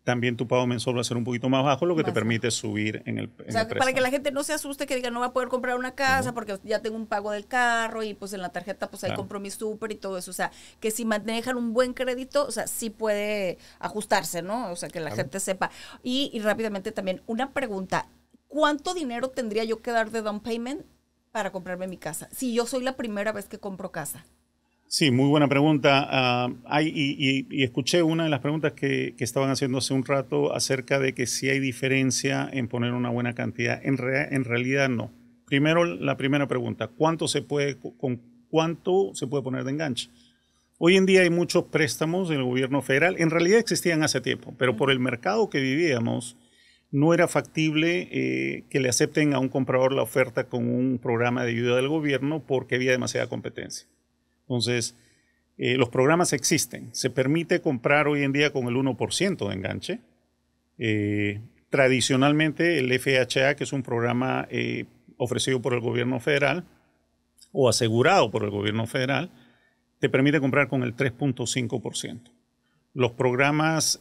Speaker 5: también tu pago mensual va a ser un poquito más bajo, lo que te permite subir en el préstamo.
Speaker 3: O sea, para que la gente no se asuste, que diga, no va a poder comprar una casa porque ya tengo un pago del carro y pues en la tarjeta pues ahí compro mi súper y todo eso. O sea, que si manejan un buen crédito, o sea, sí puede ajustarse, ¿no? O sea, que la gente sepa. Y rápidamente también, una pregunta. ¿Cuánto dinero tendría yo que dar de down payment para comprarme mi casa? Si yo soy la primera vez que compro casa.
Speaker 5: Sí, muy buena pregunta. Y escuché una de las preguntas que estaban haciendo hace un rato acerca de que si hay diferencia en poner una buena cantidad. En realidad no. Primero, la primera pregunta, ¿con cuánto se puede poner de enganche? Hoy en día hay muchos préstamos del gobierno federal. En realidad existían hace tiempo, pero por el mercado que vivíamos, no era factible que le acepten a un comprador la oferta con un programa de ayuda del gobierno porque había demasiada competencia. Entonces, los programas existen. Se permite comprar hoy en día con el 1% de enganche. Tradicionalmente, el FHA, que es un programa ofrecido por el gobierno federal o asegurado por el gobierno federal, te permite comprar con el 3.5%. Los programas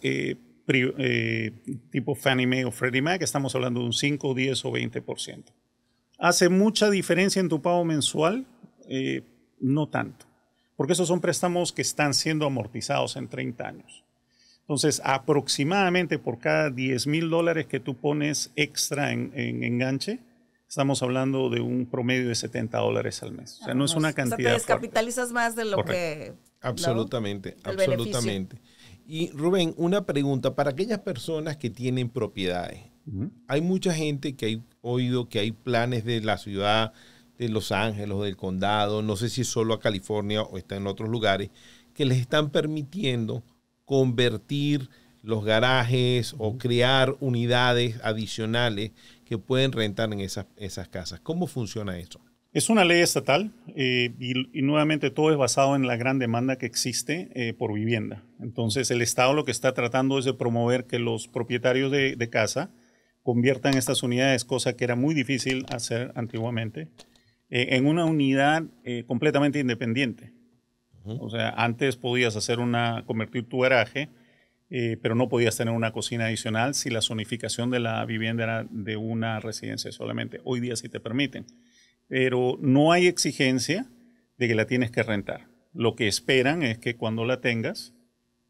Speaker 5: tipo Fannie Mae o Freddie Mac, estamos hablando de un 5, 10 o 20%. ¿Hace mucha diferencia en tu pago mensual? No tanto, porque esos son préstamos que están siendo amortizados en 30 años. Entonces, aproximadamente por cada $10,000 que tú pones extra en enganche, estamos hablando de un promedio de $70 al mes. O sea, no es una cantidad. O sea,
Speaker 3: te descapitalizas más de lo
Speaker 5: Correcto.
Speaker 3: que...
Speaker 2: Absolutamente,
Speaker 3: ¿no?
Speaker 2: absolutamente. Y Rubén, una pregunta para aquellas personas que tienen propiedades. Hay mucha gente que ha oído que hay planes de la ciudad de Los Ángeles o del condado, no sé si es solo a California o está en otros lugares, que les están permitiendo convertir los garajes o crear unidades adicionales que pueden rentar en esas casas. ¿Cómo funciona eso?
Speaker 5: Es una ley estatal y nuevamente todo es basado en la gran demanda que existe por vivienda. Entonces el Estado lo que está tratando es de promover que los propietarios de casa conviertan estas unidades, cosa que era muy difícil hacer antiguamente, en una unidad completamente independiente. O sea, antes podías convertir tu garaje, pero no podías tener una cocina adicional si la zonificación de la vivienda era de una residencia solamente. Hoy día sí te permiten. Pero no hay exigencia de que la tienes que rentar. Lo que esperan es que cuando la tengas,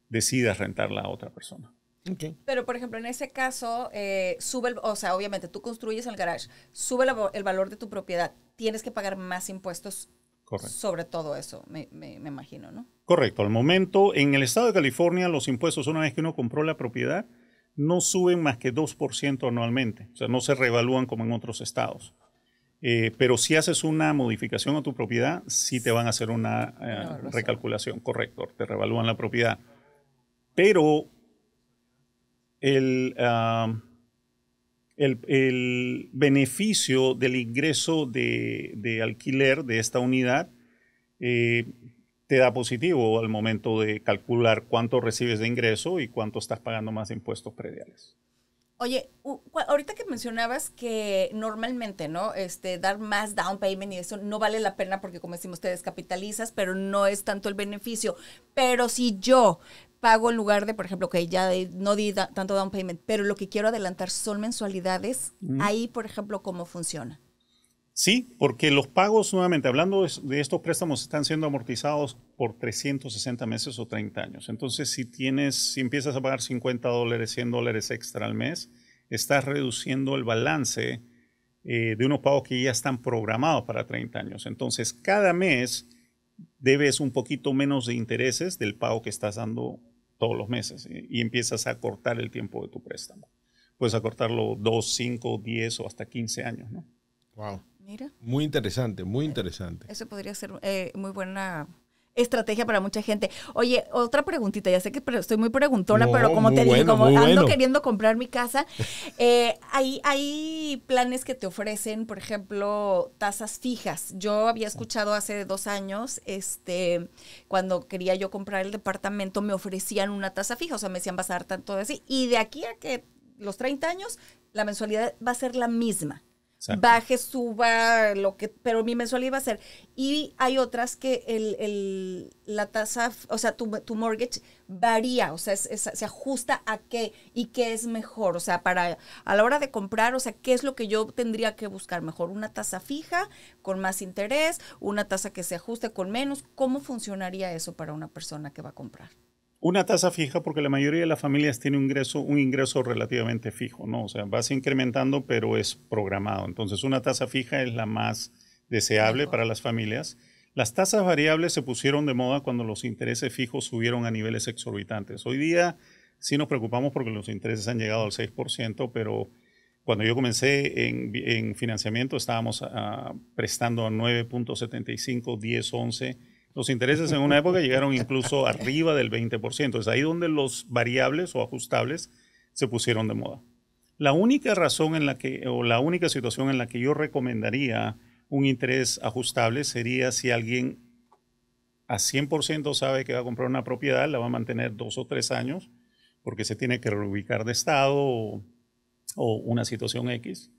Speaker 5: decidas rentarla a otra persona.
Speaker 2: Okay.
Speaker 3: Pero, por ejemplo, en ese caso, o sea, obviamente tú construyes el garage, sube el valor de tu propiedad, tienes que pagar más impuestos. Correcto. Sobre todo eso, me imagino, ¿no?
Speaker 5: Correcto. Al momento, en el estado de California, los impuestos, una vez que uno compró la propiedad, no suben más que 2% anualmente. O sea, no se revalúan como en otros estados. Pero si haces una modificación a tu propiedad, sí te van a hacer una recalculación. Correcto, te revalúan la propiedad. Pero el beneficio del ingreso de alquiler de esta unidad te da positivo al momento de calcular cuánto recibes de ingreso y cuánto estás pagando más de impuestos prediales.
Speaker 3: Oye, ahorita que mencionabas que normalmente, ¿no? Dar más down payment y eso no vale la pena porque, como decimos, te descapitalizas, pero no es tanto el beneficio. Pero si yo pago en lugar de, por ejemplo, que ya no di tanto down payment, pero lo que quiero adelantar son mensualidades, ahí, por ejemplo, ¿cómo funciona?
Speaker 5: Sí, porque los pagos, nuevamente, hablando de estos préstamos, están siendo amortizados por 360 meses o 30 años. Entonces, si empiezas a pagar $50, $100 extra al mes, estás reduciendo el balance de unos pagos que ya están programados para 30 años. Entonces, cada mes debes un poquito menos de intereses del pago que estás dando todos los meses y empiezas a cortar el tiempo de tu préstamo. Puedes acortarlo 2, 5, 10 o hasta 15 años, ¿no?
Speaker 2: Wow.
Speaker 3: Mira.
Speaker 2: Muy interesante, muy interesante.
Speaker 3: Eso podría ser muy buena estrategia para mucha gente. Oye, otra preguntita. Ya sé que estoy muy preguntona, pero como te dije, como ando queriendo comprar mi casa, hay planes que te ofrecen, por ejemplo, tasas fijas. Yo había escuchado hace 2 años, cuando quería yo comprar el departamento, me ofrecían una tasa fija. O sea, me decían, vas a dar tanto de así. Y de aquí a que los 30 años, la mensualidad va a ser la misma. Exacto. Baje, suba, pero mi mensualidad va a ser. Y hay otras que la tasa, o sea, tu mortgage varía, o sea, se ajusta a qué y qué es mejor. O sea, a la hora de comprar, o sea, ¿qué es lo que yo tendría que buscar? Mejor una tasa fija, con más interés, una tasa que se ajuste con menos. ¿Cómo funcionaría eso para una persona que va a comprar?
Speaker 5: Una tasa fija porque la mayoría de las familias tiene un ingreso relativamente fijo, ¿no? O sea, vas incrementando, pero es programado. Entonces, una tasa fija es la más deseable para las familias. Las tasas variables se pusieron de moda cuando los intereses fijos subieron a niveles exorbitantes. Hoy día sí nos preocupamos porque los intereses han llegado al 6%, pero cuando yo comencé en financiamiento estábamos prestando a 9.75, 10, 11. Los intereses en una época llegaron incluso arriba del 20%. Es ahí donde los variables o ajustables se pusieron de moda. La única razón la única situación en la que yo recomendaría un interés ajustable sería si alguien a 100% sabe que va a comprar una propiedad, la va a mantener 2 o 3 años, porque se tiene que reubicar de estado o una situación X.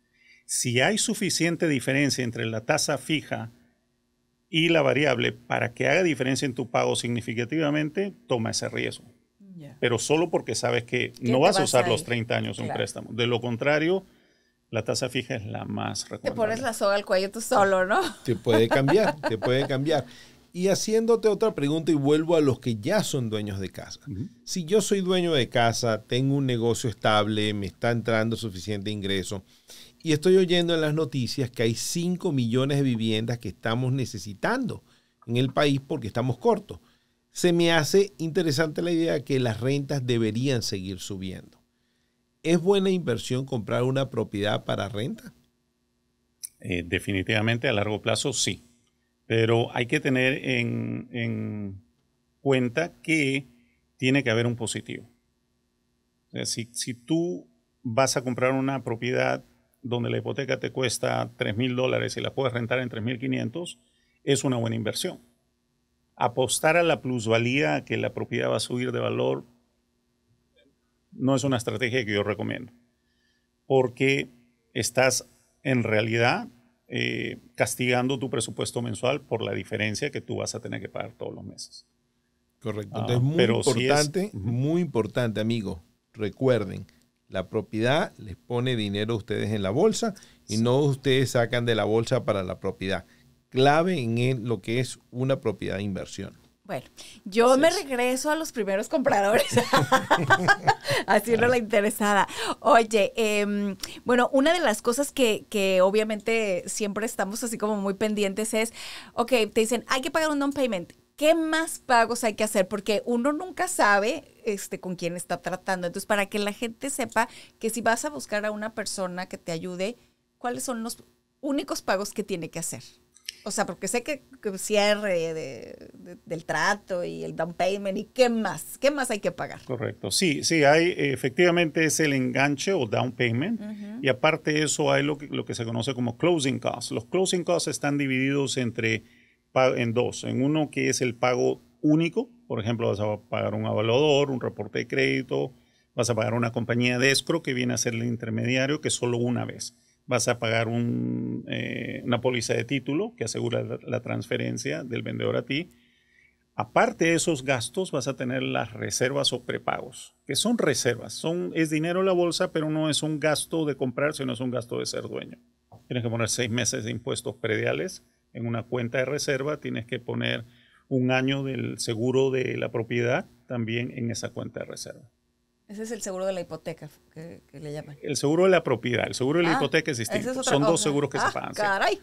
Speaker 5: Si hay suficiente diferencia entre la tasa fija y la variable para que haga diferencia en tu pago significativamente, toma ese riesgo. Yeah. Pero solo porque sabes que no vas a usar los 30 años en un préstamo. De lo contrario, la tasa fija es la más recomendable.
Speaker 3: Te pones la soga al cuello tú solo, ¿no?
Speaker 2: Te puede cambiar, te puede cambiar. Y haciéndote otra pregunta y vuelvo a los que ya son dueños de casa. Si yo soy dueño de casa, tengo un negocio estable, me está entrando suficiente ingreso, y estoy oyendo en las noticias que hay 5 millones de viviendas que estamos necesitando en el país porque estamos cortos. Se me hace interesante la idea de que las rentas deberían seguir subiendo. ¿Es buena inversión comprar una propiedad para renta?
Speaker 5: Definitivamente a largo plazo sí. Pero hay que tener en cuenta que tiene que haber un positivo. O sea, si tú vas a comprar una propiedad donde la hipoteca te cuesta $3,000 y la puedes rentar en $3,500, es una buena inversión. Apostar a la plusvalía, a que la propiedad va a subir de valor, no es una estrategia que yo recomiendo, porque estás en realidad castigando tu presupuesto mensual por la diferencia que tú vas a tener que pagar todos los meses.
Speaker 2: Correcto. Entonces, muy importante, amigos. Recuerden, la propiedad les pone dinero a ustedes en la bolsa y no ustedes sacan de la bolsa para la propiedad. Clave en lo que es una propiedad de inversión.
Speaker 3: Bueno, yo me regreso a los primeros compradores, haciendo la interesada. Oye, bueno, una de las cosas que obviamente siempre estamos así como muy pendientes es, ok, te dicen, hay que pagar un down payment. ¿Qué más pagos hay que hacer? Porque uno nunca sabe con quién está tratando. Entonces, para que la gente sepa que si vas a buscar a una persona que te ayude, ¿cuáles son los únicos pagos que tiene que hacer? O sea, porque sé que cierre del trato y el down payment y ¿qué más? ¿Qué más hay que pagar?
Speaker 5: Correcto. Sí, hay, efectivamente es el enganche o down payment. Y aparte de eso hay lo que se conoce como closing costs. Los closing costs están divididos en dos. En uno que es el pago único. Por ejemplo, vas a pagar un evaluador, un reporte de crédito. Vas a pagar una compañía de escrow que viene a ser el intermediario, que es solo una vez. Vas a pagar una póliza de título que asegura la transferencia del vendedor a ti. Aparte de esos gastos, vas a tener las reservas o prepagos, que son reservas. Es dinero en la bolsa, pero no es un gasto de comprar, sino es un gasto de ser dueño. Tienes que poner 6 meses de impuestos prediales en una cuenta de reserva. Tienes que poner 1 año del seguro de la propiedad también en esa cuenta de reserva.
Speaker 3: Ese es el seguro de la hipoteca que le llaman.
Speaker 5: El seguro de la propiedad. El seguro de la hipoteca es distinto. Son dos seguros que se pagan.
Speaker 3: ¡Caray!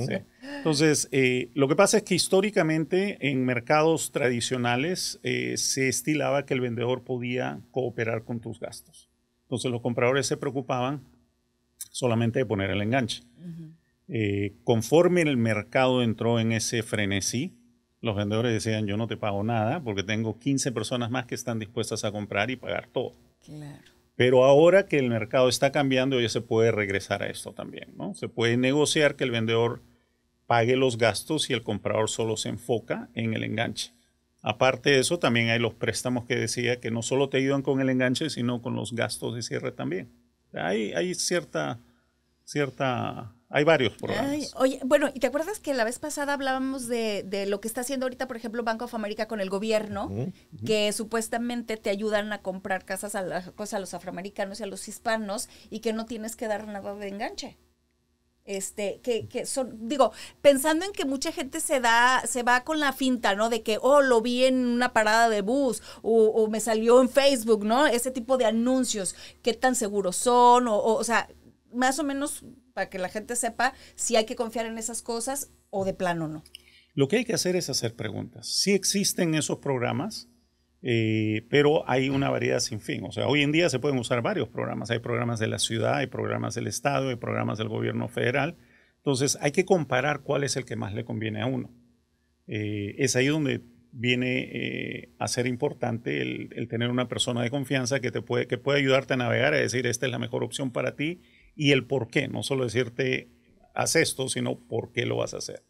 Speaker 5: Sí. Entonces, lo que pasa es que históricamente en mercados tradicionales se estilaba que el vendedor podía cooperar con tus gastos. Entonces, los compradores se preocupaban solamente de poner el enganche. Conforme el mercado entró en ese frenesí, los vendedores decían, yo no te pago nada porque tengo 15 personas más que están dispuestas a comprar y pagar todo.
Speaker 3: Claro.
Speaker 5: Pero ahora que el mercado está cambiando, ya se puede regresar a esto también, ¿no? Se puede negociar que el vendedor pague los gastos y el comprador solo se enfoca en el enganche. Aparte de eso, también hay los préstamos que decía que no solo te ayudan con el enganche, sino con los gastos de cierre también. Hay hay varios programas.
Speaker 3: Ay, oye, bueno, ¿y te acuerdas que la vez pasada hablábamos de lo que está haciendo ahorita, por ejemplo, Bank of America con el gobierno, que supuestamente te ayudan a comprar casas a los afroamericanos y a los hispanos y que no tienes que dar nada de enganche? Pensando en que mucha gente se va con la finta, ¿no? De que, lo vi en una parada de bus o me salió en Facebook, ¿no? Ese tipo de anuncios, ¿qué tan seguros son? O sea, más o menos para que la gente sepa si hay que confiar en esas cosas o de plano no.
Speaker 5: Lo que hay que hacer es hacer preguntas. Sí existen esos programas, pero hay una variedad sin fin. O sea, hoy en día se pueden usar varios programas. Hay programas de la ciudad, hay programas del estado, hay programas del gobierno federal. Entonces, hay que comparar cuál es el que más le conviene a uno. Es ahí donde viene a ser importante el tener una persona de confianza que puede ayudarte a navegar, a decir, esta es la mejor opción para ti y el por qué. No solo decirte, haz esto, sino por qué lo vas a hacer.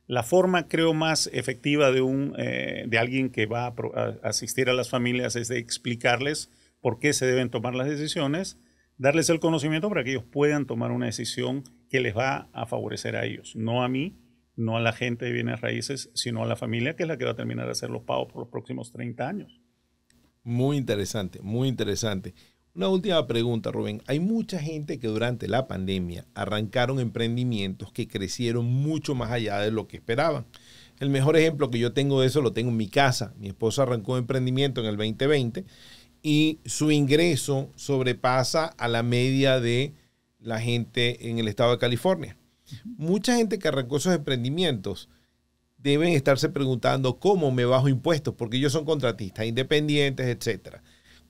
Speaker 5: La forma, creo, más efectiva de alguien que va a asistir a las familias es de explicarles por qué se deben tomar las decisiones, darles el conocimiento para que ellos puedan tomar una decisión que les va a favorecer a ellos, no a mí, no a la gente de bienes raíces, sino a la familia, que es la que va a terminar de hacer los pagos por los próximos 30 años.
Speaker 2: Muy interesante, muy interesante. Una última pregunta, Rubén. Hay mucha gente que durante la pandemia arrancaron emprendimientos que crecieron mucho más allá de lo que esperaban. El mejor ejemplo que yo tengo de eso lo tengo en mi casa. Mi esposa arrancó un emprendimiento en el 2020 y su ingreso sobrepasa a la media de la gente en el estado de California. Mucha gente que arrancó esos emprendimientos deben estarse preguntando cómo me bajo impuestos, porque ellos son contratistas, independientes, etc.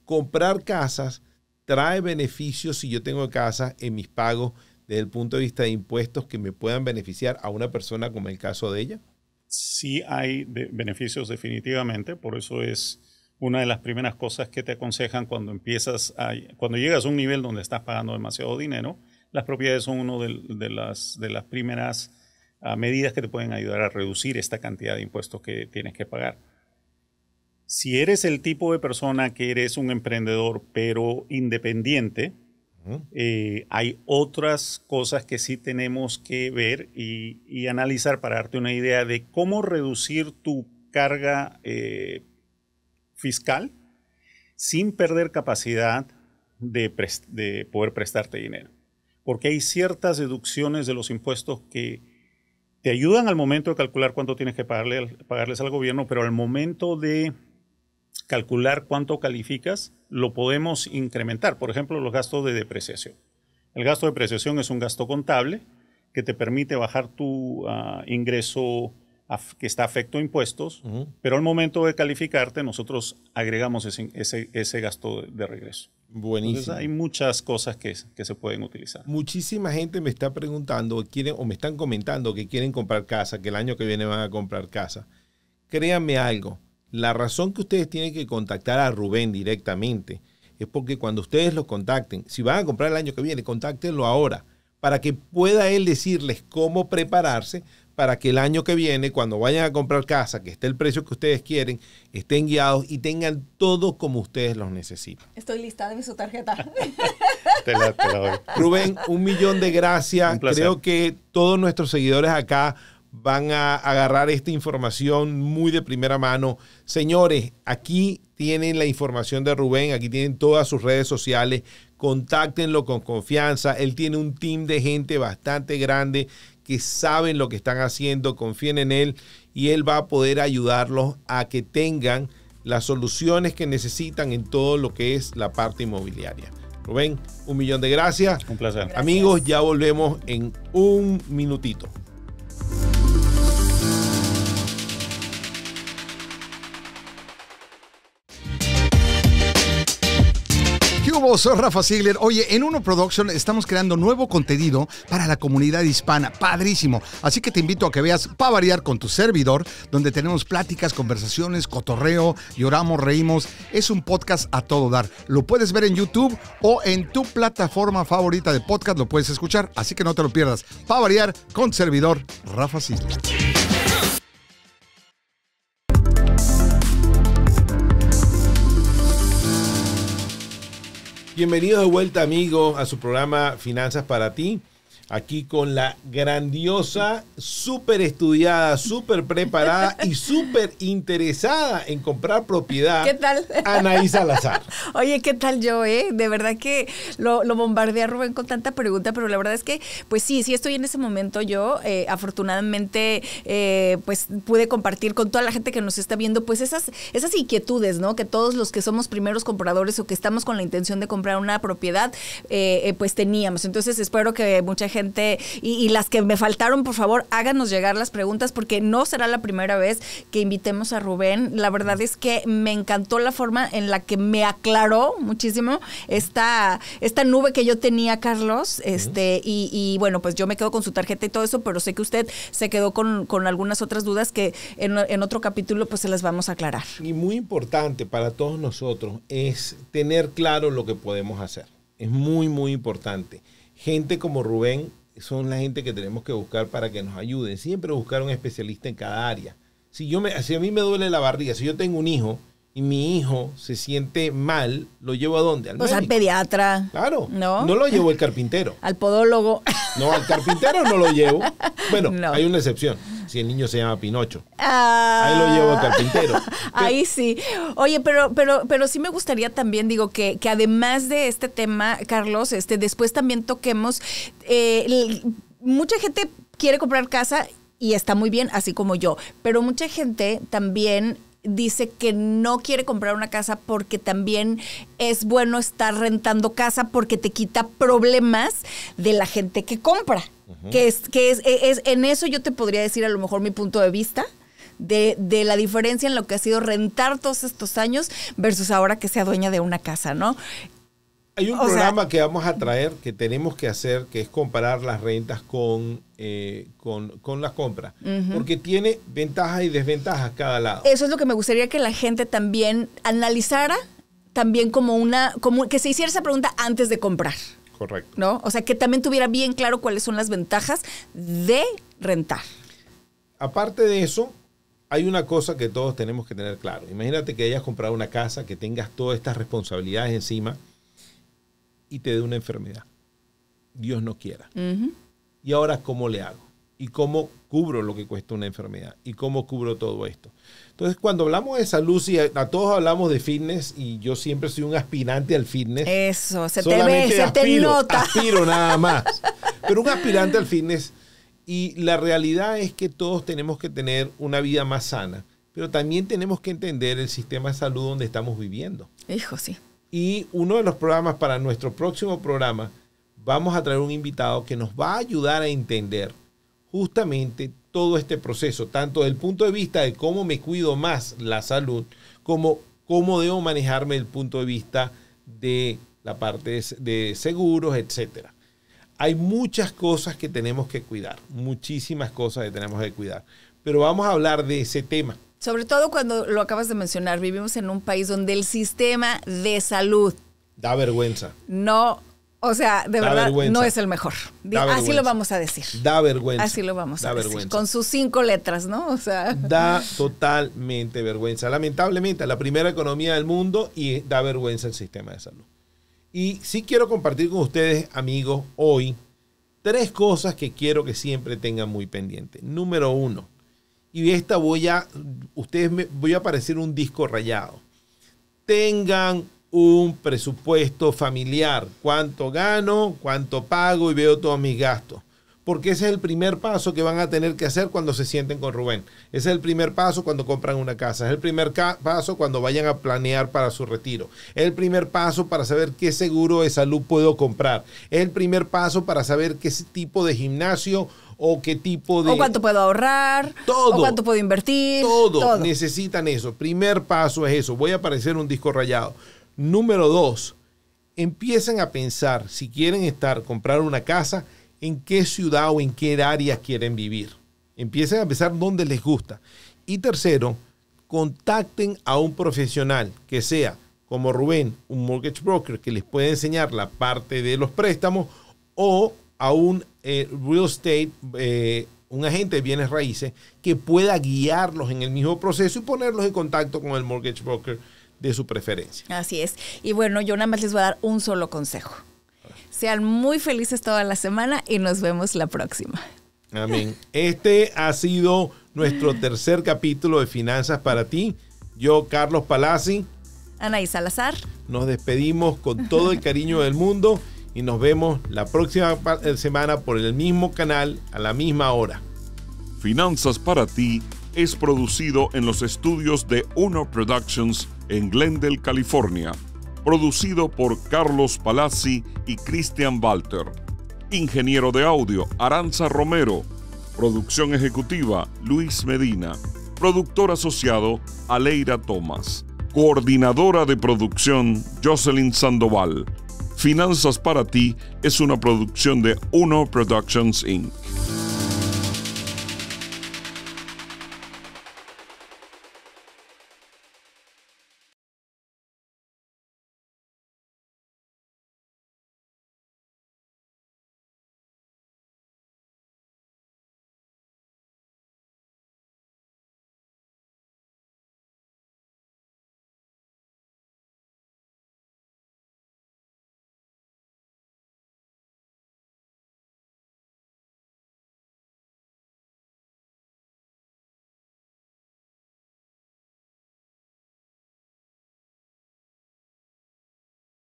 Speaker 2: Comprar casas trae beneficios si yo tengo casas en mis pagos desde el punto de vista de impuestos que me puedan beneficiar a una persona como el caso de ella.
Speaker 5: Sí hay beneficios definitivamente, por eso es una de las primeras cosas que te aconsejan cuando llegas a un nivel donde estás pagando demasiado dinero. las propiedades son una de las primeras medidas que te pueden ayudar a reducir esta cantidad de impuestos que tienes que pagar. Si eres el tipo de persona que eres un emprendedor pero independiente, hay otras cosas que sí tenemos que ver y analizar para darte una idea de cómo reducir tu carga fiscal sin perder capacidad de poder prestarte dinero. Porque hay ciertas deducciones de los impuestos que te ayudan al momento de calcular cuánto tienes que pagarles al gobierno, pero al momento de calcular cuánto calificas, lo podemos incrementar. Por ejemplo, los gastos de depreciación. El gasto de depreciación es un gasto contable que te permite bajar tu ingreso que está afecto a impuestos, pero al momento de calificarte nosotros agregamos ese gasto de regreso.
Speaker 2: Buenísimo.
Speaker 5: Entonces hay muchas cosas que se pueden utilizar.
Speaker 2: Muchísima gente me está preguntando o me están comentando que quieren comprar casa, que el año que viene van a comprar casa. Créanme algo, la razón que ustedes tienen que contactar a Rubén directamente es porque cuando ustedes lo contacten, si van a comprar el año que viene, contáctenlo ahora para que pueda él decirles cómo prepararse para que el año que viene, cuando vayan a comprar casa, que esté el precio que ustedes quieren, estén guiados y tengan todo como ustedes los necesitan.
Speaker 3: Estoy lista, deme su tarjeta.
Speaker 5: Te la doy.
Speaker 2: Rubén, 1.000.000 de gracias.
Speaker 5: Un placer.
Speaker 2: Creo que todos nuestros seguidores acá van a agarrar esta información muy de primera mano. Señores, aquí tienen la información de Rubén, aquí tienen todas sus redes sociales. Contáctenlo con confianza. Él tiene un team de gente bastante grande que saben lo que están haciendo, confíen en él y él va a poder ayudarlos a que tengan las soluciones que necesitan en todo lo que es la parte inmobiliaria. Rubén, 1.000.000 de gracias.
Speaker 5: Un placer.
Speaker 3: Gracias.
Speaker 2: Amigos, ya volvemos en un minutito.
Speaker 6: Soy Rafa Ziegler. Oye, en Uno Production estamos creando nuevo contenido para la comunidad hispana. Padrísimo. Así que te invito a que veas Pa' Variar con tu servidor, donde tenemos pláticas, conversaciones, cotorreo, lloramos, reímos. Es un podcast a todo dar. Lo puedes ver en YouTube o en tu plataforma favorita de podcast. Lo puedes escuchar, así que no te lo pierdas. Pa' Variar con tu servidor, Rafa Ziegler.
Speaker 2: Bienvenidos de vuelta, amigos, a su programa Finanzas para ti. Aquí con la grandiosa, súper estudiada, súper preparada y súper interesada en comprar propiedad.
Speaker 3: ¿Qué tal?
Speaker 2: Anaí Salazar.
Speaker 3: Oye, ¿qué tal yo, De verdad que lo bombardé a Rubén con tanta pregunta, pero la verdad es que, pues sí estoy en ese momento yo. Afortunadamente, pues pude compartir con toda la gente que nos está viendo, pues esas inquietudes, ¿no? Que todos los que somos primeros compradores o que estamos con la intención de comprar una propiedad, pues teníamos. Entonces, espero que mucha gente y las que me faltaron, por favor, háganos llegar las preguntas porque no será la primera vez que invitemos a Rubén. La verdad es que me encantó la forma en la que me aclaró muchísimo esta nube que yo tenía, Carlos, y bueno, pues yo me quedo con su tarjeta y todo eso, pero sé que usted se quedó con algunas otras dudas que en otro capítulo pues se las vamos a aclarar.
Speaker 2: Y muy importante para todos nosotros es tener claro lo que podemos hacer. Es muy, muy importante. Gente como Rubén son la gente que tenemos que buscar para que nos ayuden. Siempre buscar un especialista en cada área. Si a mí me duele la barriga, si yo tengo un hijo y mi hijo se siente mal, ¿lo llevo a dónde? Al médico.
Speaker 3: Al pediatra.
Speaker 2: Claro.
Speaker 3: No
Speaker 2: lo llevo al carpintero.
Speaker 3: Al podólogo.
Speaker 2: No, al carpintero no lo llevo. Bueno,
Speaker 3: no.
Speaker 2: Hay una excepción. Si el niño se llama Pinocho. Ahí lo llevo al carpintero.
Speaker 3: Ahí sí. Oye, pero sí me gustaría también, digo, que además de este tema, Carlos, después también toquemos. Mucha gente quiere comprar casa y está muy bien, así como yo. Pero mucha gente también dice que no quiere comprar una casa porque también es bueno estar rentando casa porque te quita problemas de la gente que compra. Uh-huh. Que es en eso yo te podría decir a lo mejor mi punto de vista de la diferencia en lo que ha sido rentar todos estos años versus ahora que sea dueña de una casa, ¿no?
Speaker 2: Hay un programa que vamos a traer, que tenemos que hacer, que es comparar las rentas con las compras. Uh-huh. Porque tiene ventajas y desventajas cada lado.
Speaker 3: Eso es lo que me gustaría que la gente también analizara, también como que se hiciera esa pregunta antes de comprar.
Speaker 2: Correcto.
Speaker 3: ¿no? O sea, que también tuviera bien claro cuáles son las ventajas de rentar.
Speaker 2: Aparte de eso, hay una cosa que todos tenemos que tener claro. Imagínate que hayas comprado una casa, que tengas todas estas responsabilidades encima y te dé una enfermedad. Dios no quiera. ¿Y ahora cómo le hago? ¿Y cómo cubro lo que cuesta una enfermedad? ¿Y cómo cubro todo esto? Entonces, cuando hablamos de salud, si a todos hablamos de fitness, y yo siempre soy un aspirante al fitness.
Speaker 3: Eso, se te
Speaker 2: solamente
Speaker 3: ve, se te nota.
Speaker 2: Aspiro nada más. Pero un aspirante al fitness, y la realidad es que todos tenemos que tener una vida más sana, pero también tenemos que entender el sistema de salud donde estamos viviendo.
Speaker 3: Hijo, sí.
Speaker 2: Y uno de los programas para nuestro próximo programa, vamos a traer un invitado que nos va a ayudar a entender justamente todo este proceso, tanto desde el punto de vista de cómo me cuido más la salud, como cómo debo manejarme desde el punto de vista de la parte de seguros, etcétera. Hay muchas cosas que tenemos que cuidar, muchísimas cosas que tenemos que cuidar, pero vamos a hablar de ese tema.
Speaker 3: Sobre todo cuando lo acabas de mencionar, vivimos en un país donde el sistema de salud
Speaker 2: Da vergüenza.
Speaker 3: no, o sea, de
Speaker 2: Da
Speaker 3: verdad,
Speaker 2: vergüenza.
Speaker 3: no es el mejor.
Speaker 2: Da
Speaker 3: Así
Speaker 2: vergüenza.
Speaker 3: lo vamos a decir.
Speaker 2: Da vergüenza.
Speaker 3: Así lo vamos
Speaker 2: Da
Speaker 3: a decir.
Speaker 2: vergüenza.
Speaker 3: Con sus 5 letras, ¿no? O sea.
Speaker 2: Da totalmente vergüenza. Lamentablemente, la primera economía del mundo, y da vergüenza el sistema de salud. Y sí quiero compartir con ustedes, amigos, hoy 3 cosas que quiero que siempre tengan muy pendiente. Número 1, y de esta voy a parecer un disco rayado. Tengan un presupuesto familiar. ¿Cuánto gano? ¿Cuánto pago? Y veo todos mis gastos. Porque ese es el primer paso que van a tener que hacer cuando se sienten con Rubén. Ese es el primer paso cuando compran una casa. Es el primer paso cuando vayan a planear para su retiro. Es el primer paso para saber qué seguro de salud puedo comprar. Es el primer paso para saber qué tipo de gimnasio o qué tipo de...
Speaker 3: O cuánto puedo ahorrar.
Speaker 2: Todo.
Speaker 3: O cuánto puedo invertir.
Speaker 2: Todo. Necesitan eso. Primer paso es eso. Voy a parecer un disco rayado. Número 2, empiecen a pensar si quieren comprar una casa, en qué ciudad o en qué área quieren vivir. Empiecen a pensar dónde les gusta. Y tercero, contacten a un profesional que sea, como Rubén, un mortgage broker que les puede enseñar la parte de los préstamos, o a un real estate, un agente de bienes raíces que pueda guiarlos en el mismo proceso y ponerlos en contacto con el mortgage broker de su preferencia.
Speaker 3: Así es. Y bueno, yo nada más les voy a dar un solo consejo. Sean muy felices toda la semana y nos vemos la próxima.
Speaker 2: Amén. Este ha sido nuestro tercer capítulo de Finanzas para ti. Yo, Carlos Palazzi.
Speaker 3: Anaí Salazar.
Speaker 2: Nos despedimos con todo el cariño del mundo y nos vemos la próxima semana por el mismo canal a la misma hora.
Speaker 1: Finanzas para ti es producido en los estudios de Uno Productions en Glendale, California. Producido por Carlos Palazzi y Christian Walter. Ingeniero de audio, Aranza Romero. Producción ejecutiva, Luis Medina. Productor asociado, Aleira Thomas. Coordinadora de producción, Jocelyn Sandoval. Finanzas para ti es una producción de Uno Productions Inc.